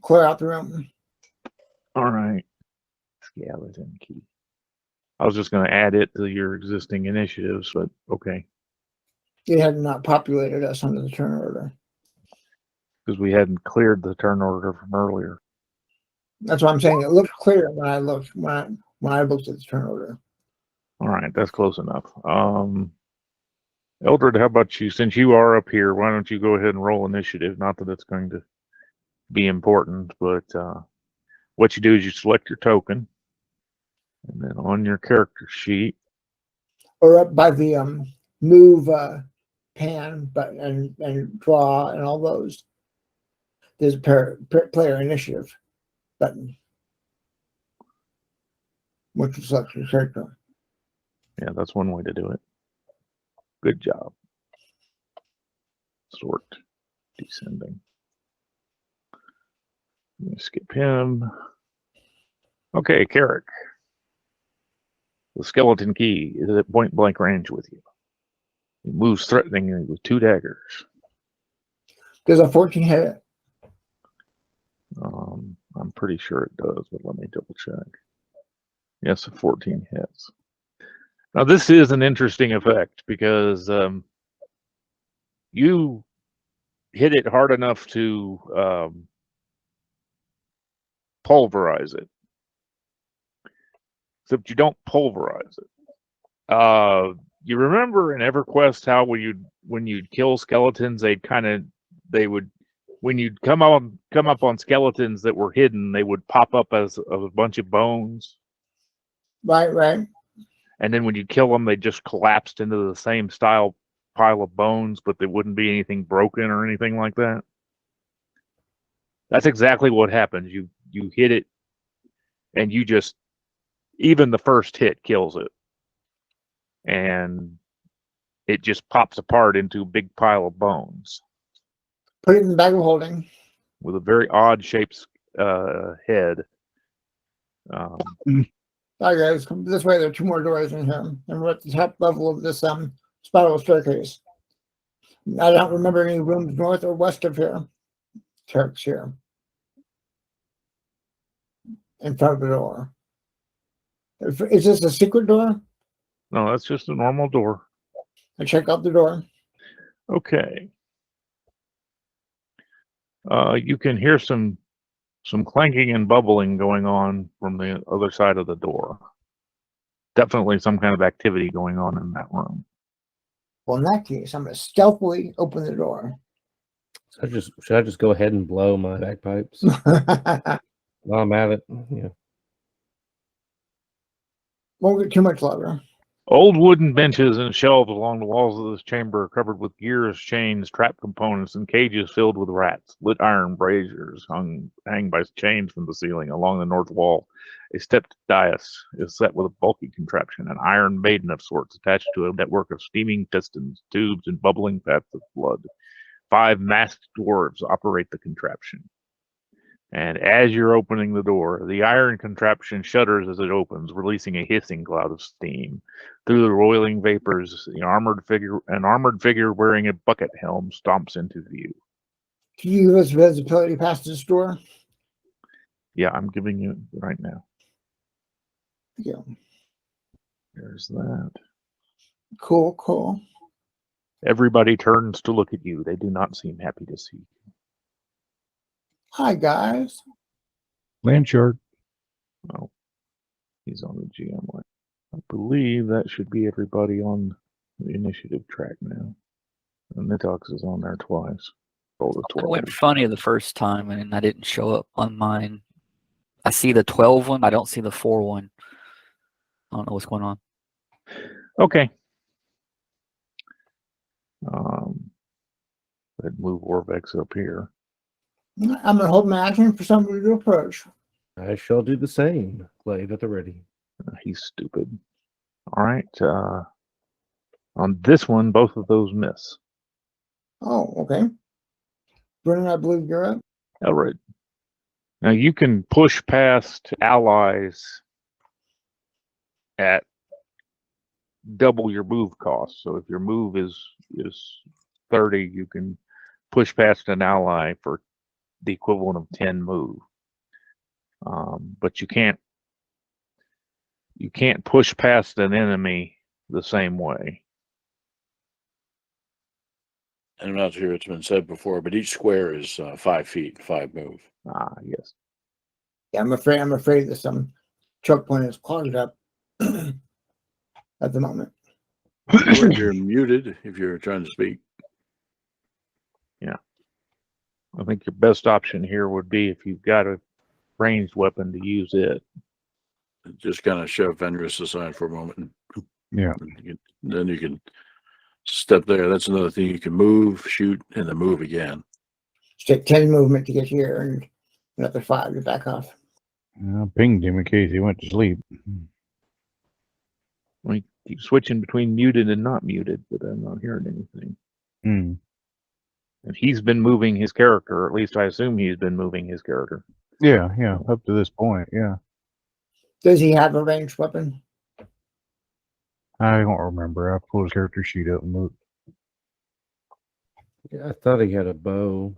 clear out the room. all right, skeleton key. I was just going to add it to your existing initiatives, but okay. He had not populated us under the turn order. Because we hadn't cleared the turn order from earlier. That's what I'm saying. It looked clear when I looked at the turn order. All right, that's close enough. Eldred, how about you? Since you are up here, why don't you go ahead and roll initiative? Not that it's going to be important, but what you do is you select your token, and then on your character sheet, or up by the move pan button and draw and all those. There's a player initiative button, which is select your character. yeah, that's one way to do it. Good job. Sort, descending. I'm gonna skip him. Okay, Carrick. The skeleton key is at point blank range with you. It moves threateningly with 2 daggers. Does a 14 hit it? I'm pretty sure it does, but let me double check. Yes, a 14 hits. Now this is an interesting effect because you hit it hard enough to pulverize it. Except you don't pulverize it. You remember in EverQuest how when you'd kill skeletons, they would when you'd come up on skeletons that were hidden, they would pop up as a bunch of bones. Right. And then when you kill them, they just collapsed into the same style pile of bones, but there wouldn't be anything broken or anything like that. That's exactly what happens. You hit it, and you just even the first hit kills it, and it just pops apart into a big pile of bones. Put it in the bag of holding. With a very odd shaped head. All right, guys, come this way. There are 2 more doors in here, and we're at the top level of this spiral staircase. I don't remember any rooms north or west of here. Turks here. In front of the door. Is this a secret door? No, that's just a normal door. I check out the door. Okay. You can hear some clanking and bubbling going on from the other side of the door. Definitely some kind of activity going on in that room. Well, in that case, I'm going to stealthily open the door. Should I just go ahead and blow my bagpipes while I'm at it? Yeah. Won't get too much louder. Old wooden benches and shelves along the walls of this chamber are covered with gears, chains, trap components, and cages filled with rats. Lit iron braziers hang by chains from the ceiling along the north wall. A stepped dais is set with a bulky contraption, an iron maiden of sorts attached to a network of steaming pistons, tubes, and bubbling paths of blood. 5 masked dwarves operate the contraption. And as you're opening the door, the iron contraption shudders as it opens, releasing a hissing cloud of steam. Through the roiling vapors, an armored figure wearing a bucket helm stomps into view. Can you give us visibility past this door? Yeah, I'm giving you it right now. Yeah. There's that. Cool. Everybody turns to look at you. They do not seem happy to see you. Hi, guys. Landshark. Oh, he's on the GM line. I believe that should be everybody on the initiative track now. And Nitox is on there twice. Roll the It 12. went funny the first time, and I didn't show up on mine. I see the 12 one. I don't see the 4 one. I don't know what's going on. Okay. Let's move Orvex up here. I'm gonna hold my action for somebody to approach. I shall do the same. Glaive at the ready. He's stupid. All right. On this one, both of those miss. Oh, okay. Brennan, I believe you're up. All right. Now you can push past allies at double your move cost. So if your move is 30, you can push past an ally for the equivalent of 10 move. But you can't push past an enemy the same way. I'm not sure it's been said before, but each square is 5 feet, 5 move. Ah, yes. Yeah, I'm afraid that some choke point is clogged up at the moment. Or you're muted if you're trying to speak. Yeah. I think your best option here would be if you've got a ranged weapon to use it. Just kind of shove Fenris aside for a moment. Yeah. Then you can step there. That's another thing. You can move, shoot, and then move again. Just take 10 movement to get here and another 5 to back off. I pinged him in case he went to sleep. We keep switching between muted and not muted, but I'm not hearing anything. Hmm. And he's been moving his character, or at least I assume he's been moving his character. Yeah, up to this point, yeah. Does he have a ranged weapon? I don't remember. I pulled his character sheet up and looked. Yeah, I thought he had a bow.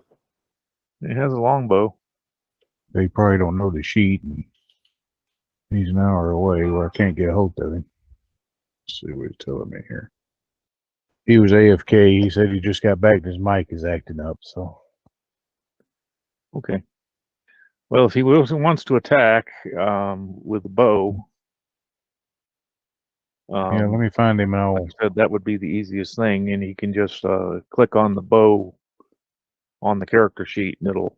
He has a longbow. They probably don't know the sheet. And he's an hour away where I can't get a hold of him. Let's see what he's telling me here. He was AFK. He said he just got back and his mic is acting up, so. Okay. Well, if he wants to attack with a bow, Yeah, let me find him and I'll. like I said, that would be the easiest thing, and he can just click on the bow on the character sheet, and it'll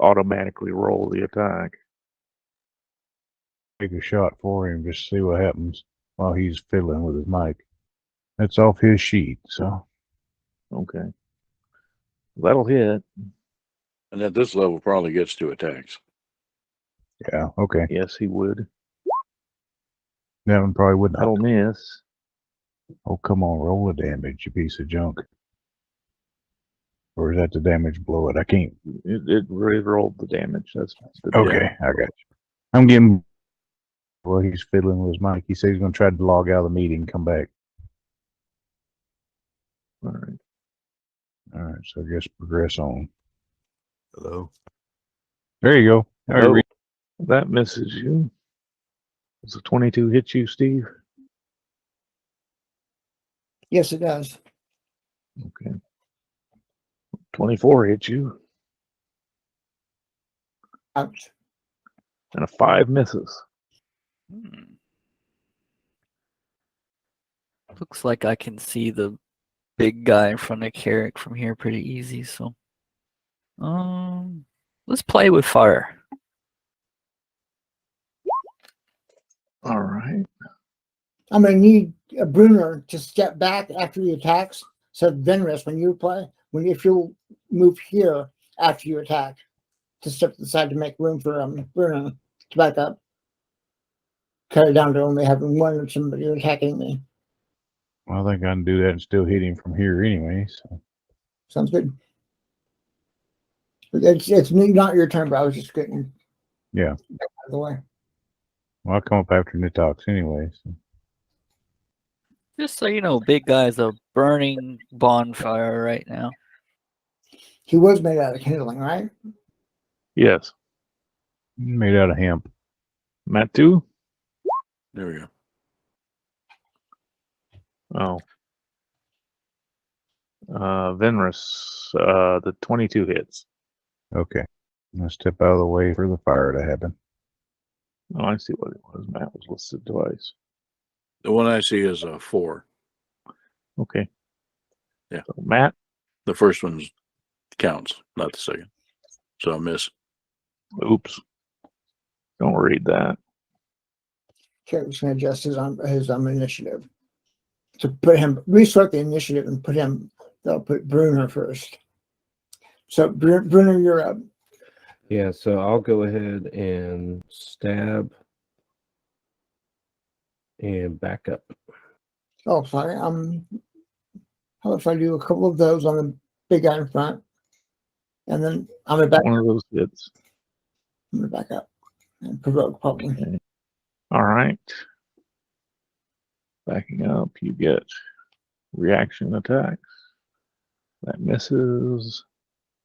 automatically roll the attack. Take a shot for him, just see what happens while he's fiddling with his mic. That's off his sheet, so. Okay. That'll hit. And at this level, probably gets 2 attacks. Yeah, okay. Yes, he would. That one probably would not. That'll miss. Oh, come on, roll the damage, you piece of junk. Or is that the damage below it? I can't. It rolled the damage. That's the Okay, I got you. I'm getting. Well, he's fiddling with his mic. He said he's going to try to log out of the meeting and come back. All right. All right, so I guess progress on. Hello. There you go. All right, Oh, that misses you. Does a 22 hit you, Steve? Yes, it does. Okay. 24 hits you, Ouch. and a 5 misses. Looks like I can see the big guy in front of Carrick from here pretty easy, so let's play with fire. All right. I'm gonna need a Bruner to step back after he attacks. So Venris, when you play, if you move here after you attack, to step to the side to make room for Bruner to back up. Cut it down to only having one of somebody attacking me. Well, I think I can do that and still hit him from here anyway. So. Sounds good. It's not your turn, but I was just getting Yeah. out of the way. Well, I'll come up after Nitox anyway. So. Just so you know, big guy's a burning bonfire right now. He was made out of kindling, right? Yes. Made out of hemp. Matu? There we go. Oh. Venris, the 22 hits. Okay. I'll step out of the way for the fire to happen. Oh, I see what it was. Matt was listed twice. The one I see is a 4. Okay. Yeah. So Matt, The first one's counts, not the second. So I miss. Oops. Don't read that. Carrick's going to adjust his initiative to put him restart the initiative and put him. They'll put Bruner first. So Bruner, you're up. Yeah, so I'll go ahead and stab and back up. Oh, sorry. How about if I do a couple of those on the big guy in front, and then I'm gonna back. One of those hits. I'm gonna back up and provoke probably. Okay. All right. Backing up, you get reaction attacks. That misses.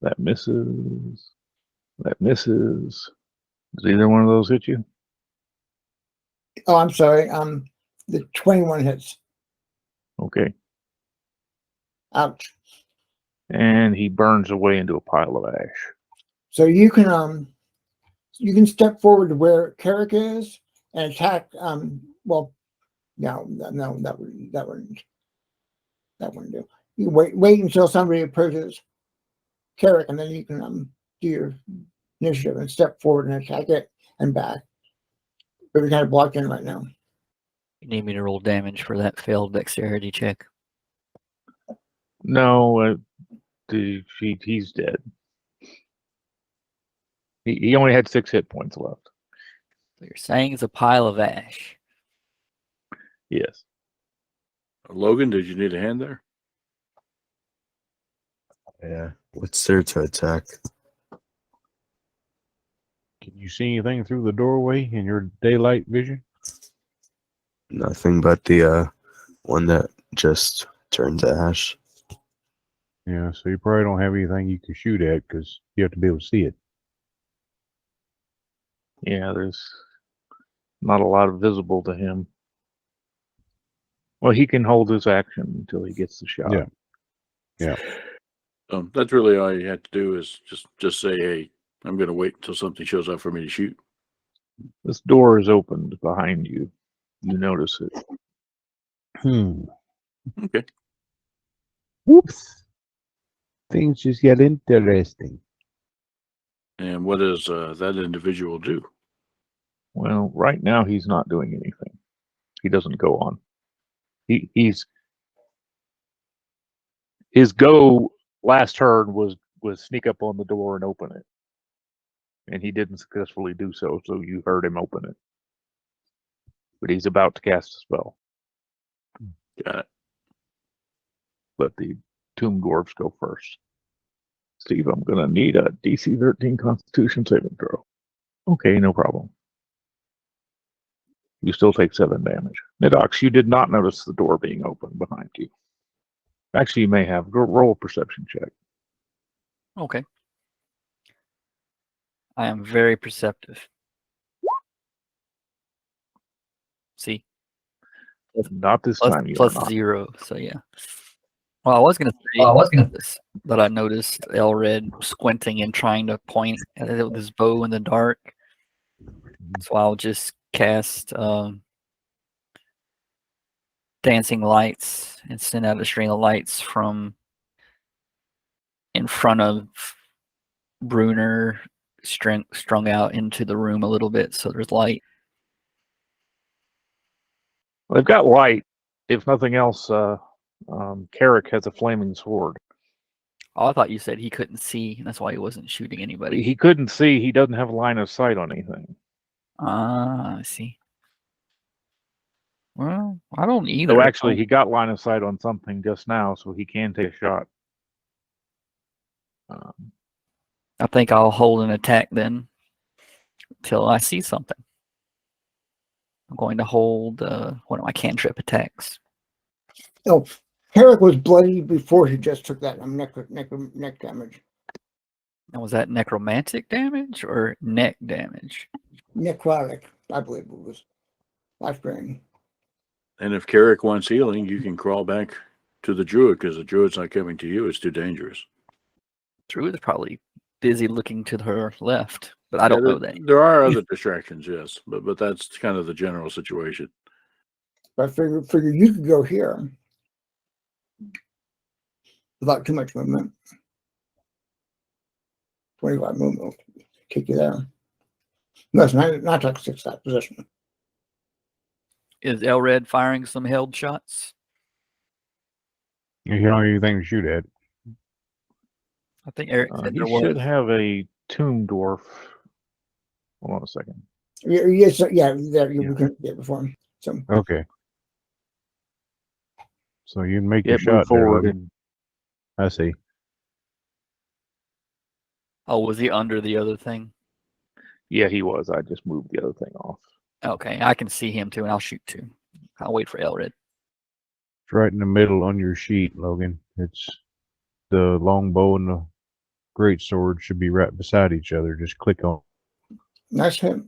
That misses. That misses. Does either one of those hit you? Oh, I'm sorry. The 21 hits. Okay. Ouch. And he burns away into a pile of ash. So you can step forward to where Carrick is and attack. Well, no, that wouldn't do. You wait until somebody approaches Carrick, and then you can do your initiative and step forward and attack it and back. But we're kind of blocked in right now. You need me to roll damage for that failed dexterity check. No, he's dead. He only had 6 hit points left. So you're saying it's a pile of ash. Yes. Logan, did you need a hand there? Yeah. What's there to attack? Can you see anything through the doorway in your daylight vision? Nothing but the one that just turned to ash. Yeah, so you probably don't have anything you can shoot at because you have to be able to see it. Yeah, there's not a lot visible to him. Well, he can hold his action until he gets the shot. Yeah. Yeah. That's really all you had to do is just say, hey, I'm going to wait until something shows up for me to shoot. This door is opened behind you. You notice it. Okay. Whoops. Things just get interesting. And what does that individual do? Well, right now he's not doing anything. He doesn't go on. His go last turn was sneak up on the door and open it. And he didn't successfully do so, so you heard him open it. But he's about to cast a spell. Got it. Let the tomb dwarves go first. Steve, I'm going to need a DC 13 Constitution saving throw. Okay, no problem. You still take 7 damage. Nidox, you did not notice the door being open behind you. Actually, you may have. Roll a perception check. Okay. I am very perceptive. See? Not this time. You Plus are not. 0, so yeah. Well, I was going to say this, but I noticed Elred squinting and trying to point at it with his bow in the dark. So I'll just cast dancing lights and send out a string of lights from in front of Bruner, strung out into the room a little bit, so there's light. Well, they've got light. If nothing else, Carrick has a flaming sword. Oh, I thought you said he couldn't see, and that's why he wasn't shooting anybody. He couldn't see. He doesn't have line of sight on anything. Ah, I see. Well, I don't either. So actually, he got line of sight on something just now, so he can take a shot. I think I'll hold an attack then till I see something. I'm going to hold one of my cantrip attacks. Oh, Carrick was bloody before he just took that neck damage. And was that necromantic damage or neck damage? Necrotic, I believe it was. Life drain. And if Carrick wants healing, you can crawl back to the druid because the druid's not coming to you. It's too dangerous. Druid is probably busy looking to her left, but I don't know that. There are other distractions, yes, but that's kind of the general situation. But I figure you could go here without too much movement. 25 movement. Kick you there. No, it's not like 6 that position. Is Elred firing some held shots? You don't have anything to shoot at. I think Eric said He there was. should have a tomb dwarf. Hold on a second. Yes, yeah, there you Yeah. couldn't get before him. So Okay. So you can make your Move shot there, forward Logan. and I see. Oh, was he under the other thing? yeah, he was. I just moved the other thing off. Okay, I can see him too, and I'll shoot too. I'll wait for Elred. It's right in the middle on your sheet, Logan. It's the longbow and the great sword should be right beside each other. Just click on. nice hit.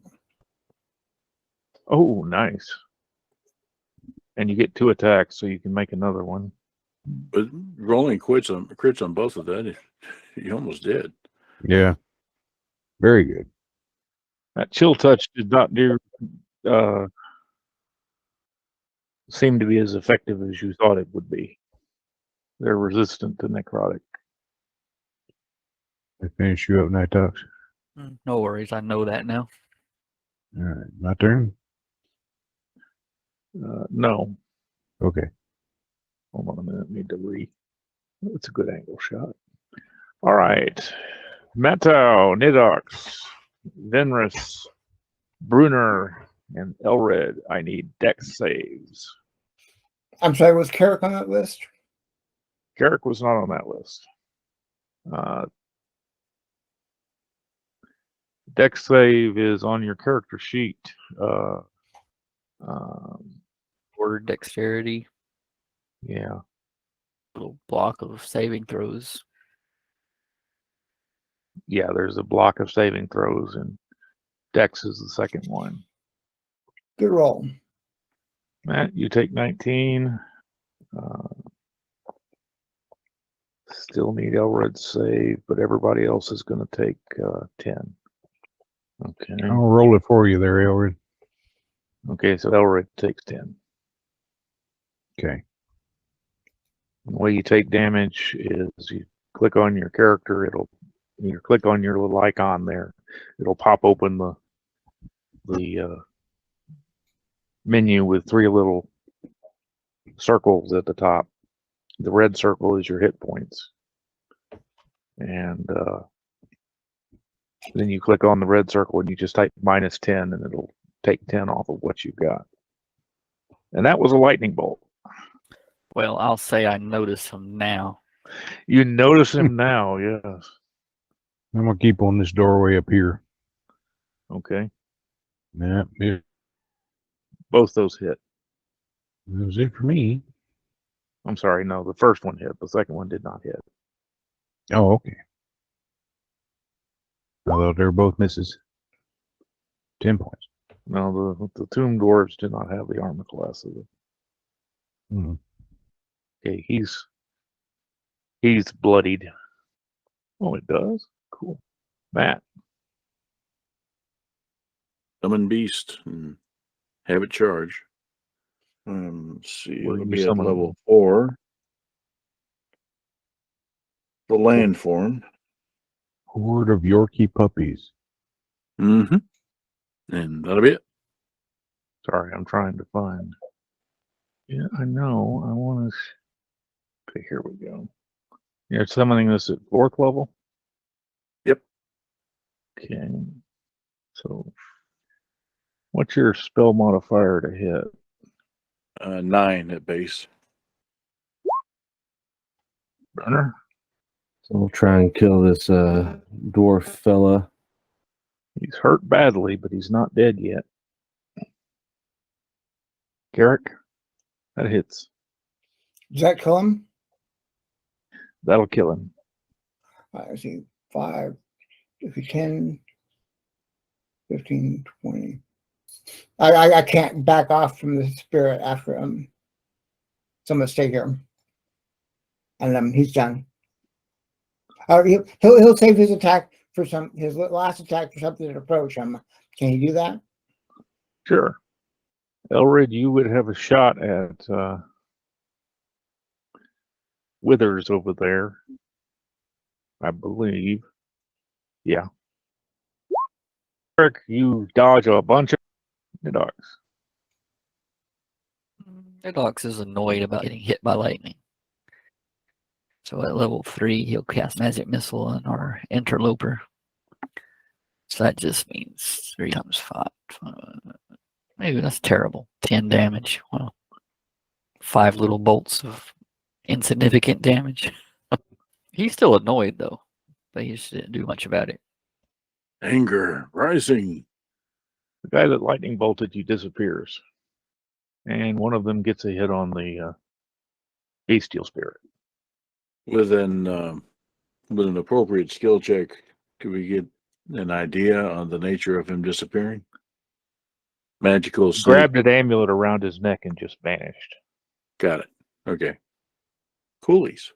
Oh, nice. And you get 2 attacks, so you can make another one. But rolling crits on both of that, you almost did. Yeah. Very good. That chill touch did not do seem to be as effective as you thought it would be. They're resistant to necrotic. I finish you up, Nightox. No worries, I know that now. All right. My turn? No. Okay. Hold on a minute. Need to That's a good angle shot. All right. Matau, Nidox, Venris, Brunner, and Elred. I need dex saves. I'm sorry, was Carrick on that list? Garrick was not on that list. Dex save is on your character sheet. Or dexterity, Yeah. little block of saving throws. Yeah, there's a block of saving throws, and Dex is the second one. Good roll. Matt, you take 19. Still need Elred's save, but everybody else is going to take 10. Okay. I'll roll it for you there, Elred. Okay, so Elred takes 10. Okay. The way you take damage is you click on your character. You click on your little icon there. It'll pop open the menu with 3 little circles at the top. The red circle is your hit points, and then you click on the red circle and you just type -10, and it'll take 10 off of what you've got. And that was a lightning bolt. Well, I'll say I notice him now. You notice him now, yes. I'm going to keep on this doorway up here. Okay, Yeah, it both those hit. was it for me. I'm sorry, no, the first one hit. The second one did not hit. Oh, okay. I thought they were both misses. 10 points. No, the tomb dwarves do not have the armor class of it. Hmm. Okay, he's bloodied. Oh, it does? Cool. Matt. Summon beast and have it charge. Let's see. Where It'll you be at summon level 4. The land form. Horde of Yorkie puppies. Mm-hmm. And that'll be it. Sorry, I'm trying to find. Yeah, I know. I want to. Okay, here we go. You're summoning this at 4th level? Yep. Okay. So, what's your spell modifier to hit? 9 at base. Burner? So we'll try and kill this dwarf fella. He's hurt badly, but he's not dead yet. Garrick? That hits. Does that kill him? That'll kill him. I see 5, 10, 15, 20. I can't back off from the spirit after so I'm gonna stay here. And he's done. He'll save his attack for his last attack for something to approach him. Can he do that? Sure. Elred, you would have a shot at Withers over there, I believe. Yeah. Eric, you dodge a bunch of dogs. Nidox is annoyed about getting hit by lightning. So at level 3, he'll cast Magic Missile on our Interloper. So that just means 3 times 5. Maybe that's terrible. 10 damage. Well, 5 little bolts of insignificant damage. He's still annoyed though, but he just didn't do much about it. Anger rising. The guy that lightning bolted you disappears. And one of them gets a hit on the Steel Spirit. With an appropriate skill check, could we get an idea on the nature of him disappearing? Magical He snake. grabbed an amulet around his neck and just vanished. Got it. Okay. Coolies.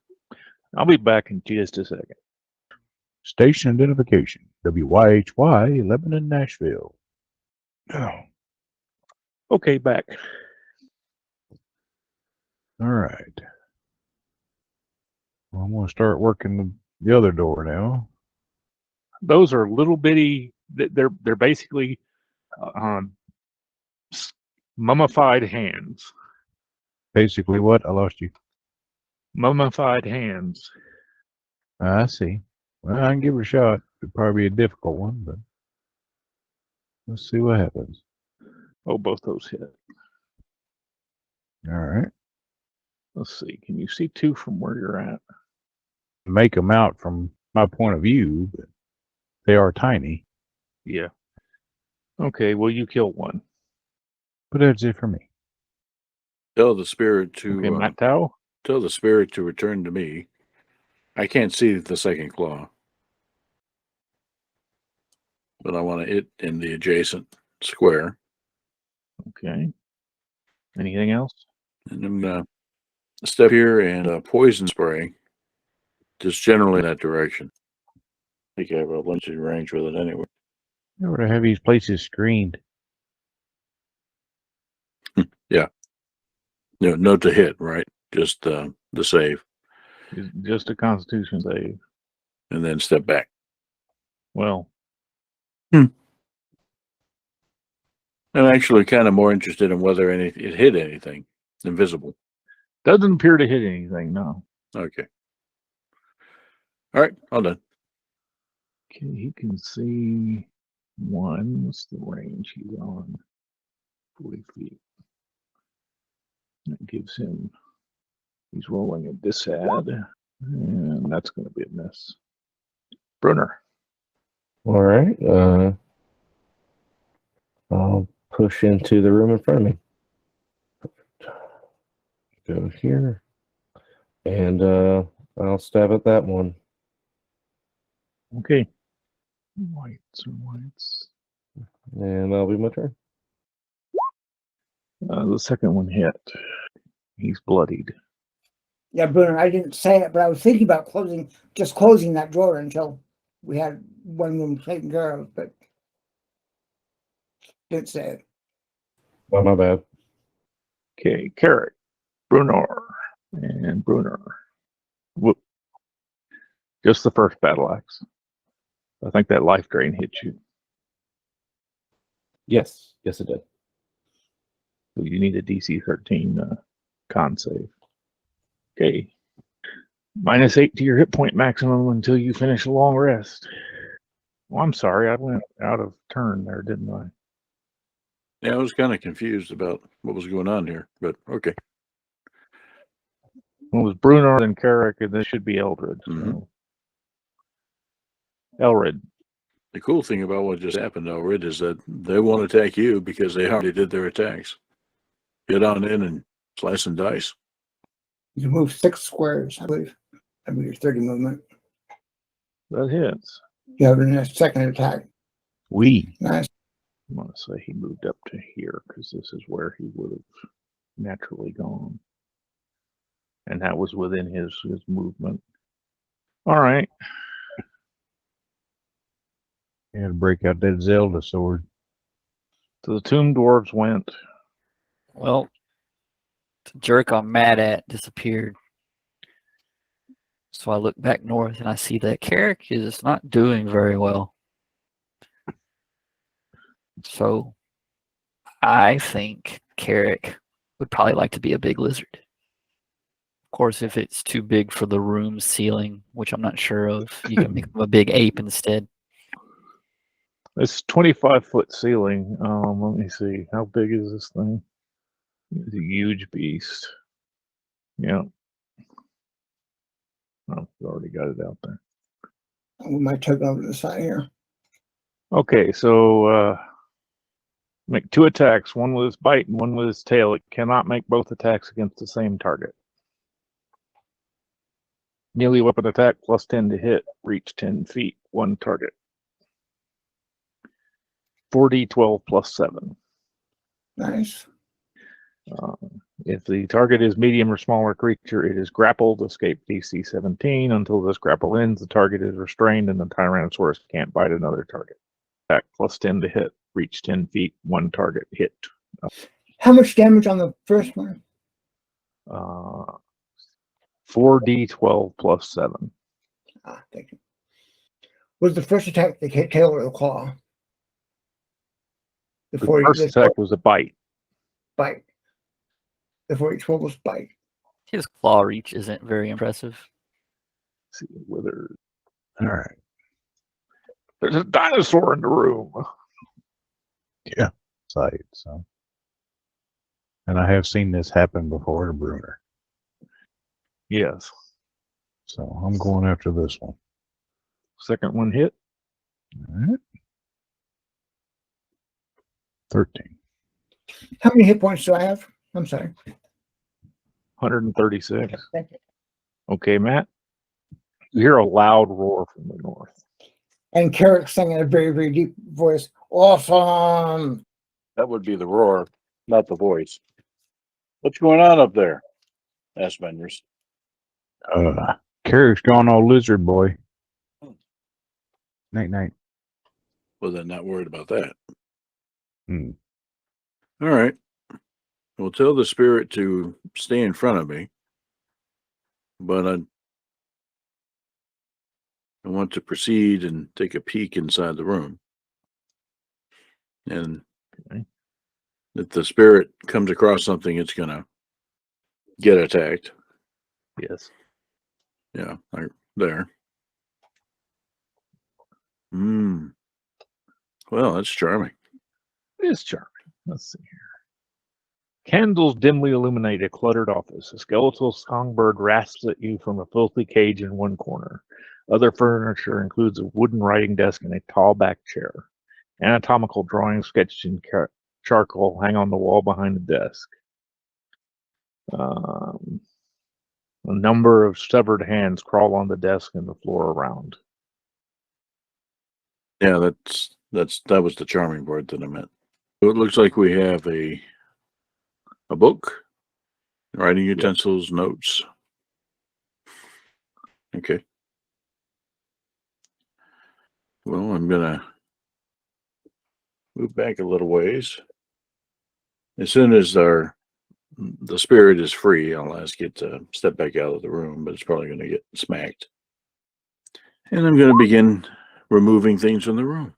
I'll be back in just a second. Station identification. WYHY 11 in Nashville. Oh, Okay, back. all right. Well, I'm going to start working the other door now. Those are little bitty. They're basically mummified hands. Basically, what? I lost you. Mummified hands. I see. Well, I can give it a shot. It'd probably be a difficult one, but let's see what happens. Oh, both those hit. All right. Let's see. Can you see 2 from where you're at? Make them out from my point of view, but they are tiny. Yeah. Okay. Well, you kill 1. But that's it for me. Tell the spirit to Okay, Matt Tao. tell the spirit to return to me. I can't see the second claw, but I want to hit in the adjacent square. Okay. Anything else? And I'm gonna step here and poison spray, just generally in that direction. I think I have a limited range with it anyway. I would have these places screened. Yeah. No, note to hit, right? Just the save, Just a Constitution save. and then step back. Well, I'm actually kind of more interested in whether it hit anything invisible. doesn't appear to hit anything. No. Okay. All right, all done. Okay, he can see 1. What's the range he's on? 40 feet. That gives him. He's rolling a disad, and that's going to be a miss. Brunner. All right. I'll push into the room in front of me. Go here. And I'll stab at that one. Okay. Whites or whites. And that'll be my turn. The second one hit. He's bloodied. Yeah, Bruno, I didn't say it, but I was thinking about closing that drawer until we had one room taken care of, but didn't say it. Well, my bad. Okay, Carrot, Brunner, and Brunner. Whoop. Just the first battle axe. I think that life drain hit you. Yes, it did. So you need a DC 13 con save. Okay. -8 to your hit point maximum until you finish a long rest. Well, I'm sorry, I went out of turn there, didn't I? Yeah, I was kind of confused about what was going on here, but okay. Well, it was Brunner and Carrick, and this should be Eldred. So. Elred. The cool thing about what just happened, Elred, is that they won't attack you because they already did their attacks. Get on in and slice and dice. You can move 6 squares, I believe. I mean, your 30 movement. That hits. You have a second attack. Nice. I want to say he moved up to here because this is where he would have naturally gone. And that was within his movement. All right. You had to break out that Zelda sword. So the Tomb Dwarves went. Well, the jerk I'm mad at disappeared. So I look back north and I see that Carrick is not doing very well. So I think Carrick would probably like to be a big lizard. Of course, if it's too big for the room ceiling, which I'm not sure of, you can make him a big ape instead. It's 25-foot ceiling. Let me see. How big is this thing? It's a huge beast. Yeah. Oh, we already got it out there. We might take it over to the side here. Okay, so make 2 attacks, one with its bite and one with its tail. It cannot make both attacks against the same target. Melee weapon attack plus 10 to hit, reach 10 feet, 1 target. 4d12 plus 7. Nice. If the target is medium or smaller creature, it is grappled, escape DC 17. Until this grapple ends, the target is restrained and the Tyrannosaurus can't bite another target. Attack plus 10 to hit, reach 10 feet, 1 target, hit. How much damage on the first one? 4d12 plus 7. Ah, thank you. Was the first attack the tail or the claw? The first attack was a bite. Bite. The 4d12 was bite. His claw reach isn't very impressive. Let's see whether All right. there's a dinosaur in the room. Yeah. Sight. So, and I have seen this happen before to Bruner. Yes. So I'm going after this one. Second one hit. All right. 13. How many hit points do I have? I'm sorry. 136. Thank you. Okay, Matt. You hear a loud roar from the north. And Carrick sang in a very, very deep voice. Awesome. That would be the roar, not the voice. What's going on up there? Asked Vendors. Carrick's gone all lizard boy. Night night. Well, then not worried about that. Hmm. All right. We'll tell the spirit to stay in front of me, but I want to proceed and take a peek inside the room. And if the spirit comes across something, it's going to get attacked. Yes. Yeah, right there. Well, that's charming. It is charming. Let's see here. Candles dimly illuminate a cluttered office. A skeletal songbird rasps at you from a filthy cage in one corner. Other furniture includes a wooden writing desk and a tall back chair. Anatomical drawings sketched in charcoal hang on the wall behind the desk. A number of severed hands crawl on the desk and the floor around. Yeah, that was the charming part that I meant. So it looks like we have a book, writing utensils, notes. Okay. Well, I'm gonna move back a little ways. As soon as the spirit is free, I'll ask it to step back out of the room, but it's probably going to get smacked. And I'm going to begin removing things from the room,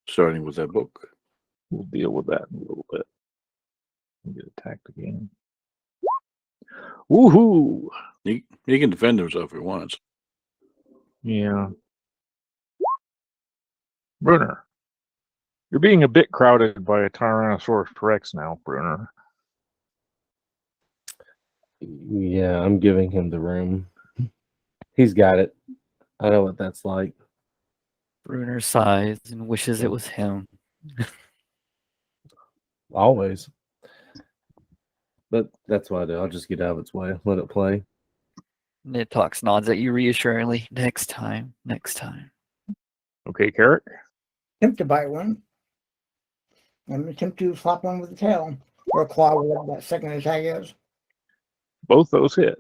starting with that book. We'll deal with that in a little bit. We'll get attacked again. Woohoo! He can defend himself if he wants. Yeah. Bruner, you're being a bit crowded by a Tyrannosaurus Rex now, Bruner. Yeah, I'm giving him the room. He's got it. I know what that's like. Bruner sighs and wishes it was him. Always. But that's what I do. I'll just get out of its way. Let it play. Nidtox nods at you reassuringly. Next time. Next time. Okay, Carrick? Attempt to bite one. And attempt to slap one with the tail. Or a claw, whatever that second attack is. Both those hit.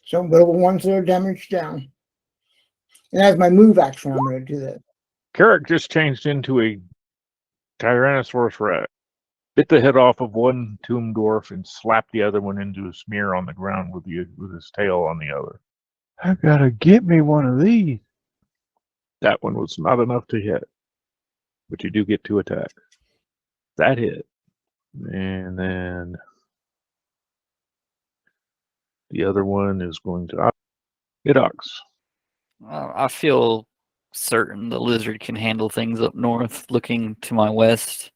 So little ones that are damaged down. And as my move action, I'm going to do that. Carrick just changed into a Tyrannosaurus Rex. bit the head off of one tomb dwarf and slapped the other one into a smear on the ground with his tail on the other. I gotta get me one of these. That one was not enough to hit, but you do get 2 attacks. That hit. And then the other one is going to hit Ox. I feel certain the lizard can handle things up north. Looking to my west,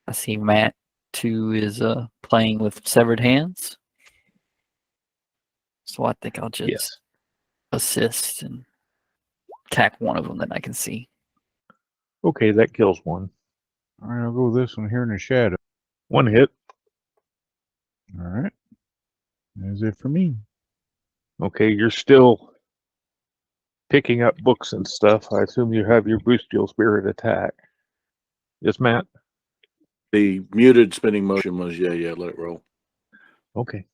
I see Matt too is playing with severed hands. So I think I'll just Yes. assist and attack one of them that I can see. Okay, that kills one. All right, I'll go with this one here in the shadow. 1 hit. All right. That's it for me. Okay, you're still picking up books and stuff. I assume you have your bestial spirit attack. Yes, Matt? The muted spinning motion was, yeah, let it roll. Okay.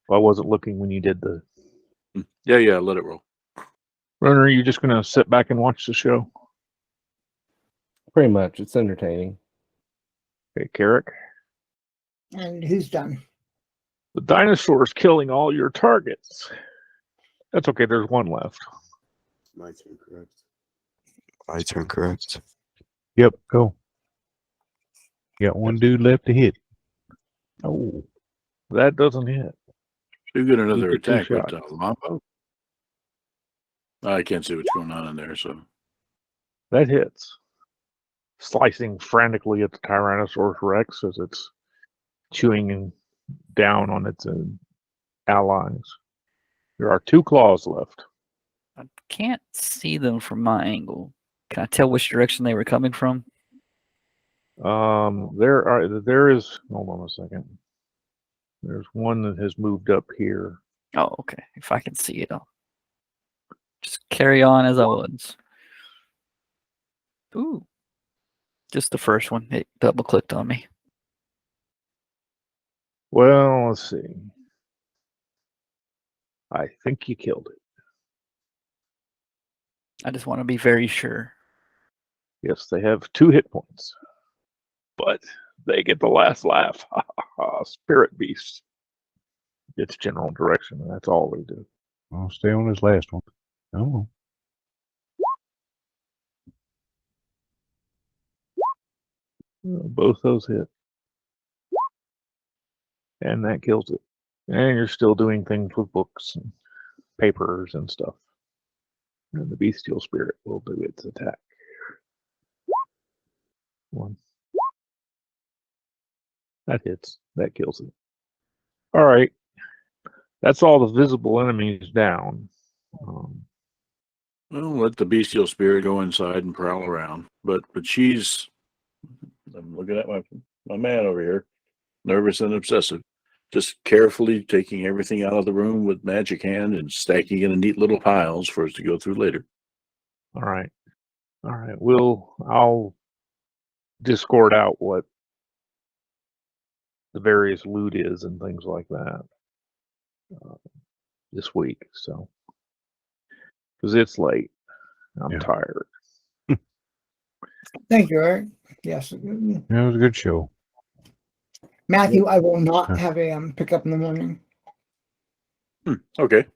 Well, I wasn't looking when you did the... Yeah, let it roll. Runner, are you just going to sit back and watch the show? Pretty much. It's entertaining. Okay, Carrick. And who's done? The dinosaur's killing all your targets. That's okay, there's one left. My turn, correct? My turn, correct? Yep, go. Got one dude left to hit. Oh, That doesn't hit. You get another You get 2 attack with shots. longbow. I can't see what's going on in there, so That hits. Slicing frantically at the Tyrannosaurus Rex as it's chewing down on its allies. There are 2 claws left. I can't see them from my angle. Can I tell which direction they were coming from? There is, hold on a second. There's one that has moved up here. Oh, okay. If I can see it, I'll just carry on as I was. Ooh. Just the first one. It double clicked on me. Well, let's see. I think you killed it. I just want to be very sure. Yes, they have 2 hit points. But they get the last laugh. Spirit beast. It's general direction, and that's all they do. I'll stay on this last one. Oh, Both those hit. And that kills it. And you're still doing things with books and papers and stuff. And the bestial spirit will do its attack. 1. That hits. That kills it. All right. That's all the visible enemies down. well, let the bestial spirit go inside and prowl around. But she's, I'm looking at my man over here, nervous and obsessive, just carefully taking everything out of the room with magic hand and stacking it in neat little piles for us to go through later. All right. I'll discord out what the various loot is and things like that this week. So, because it's late, I'm Yeah. tired. Thank you, Eric. Yes. that was a good show. Matthew, I will not have a pickup in the morning. Okay.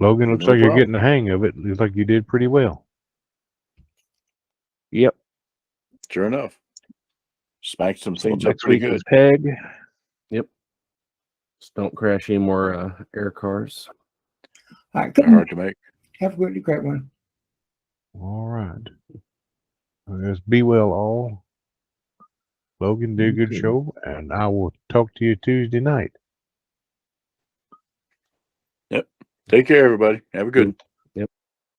Logan, looks No like you're problem. getting the hang of it. Looks like you did pretty well. Yep. Sure enough. Smacked some So things up next pretty week good. is Peg. Just don't crash any more air cars. All right. They're hard to make. Have a great one. All right. I guess be well, all. Logan did a good Okay. show, and I will talk to you Tuesday night. Take care, everybody. Have a good.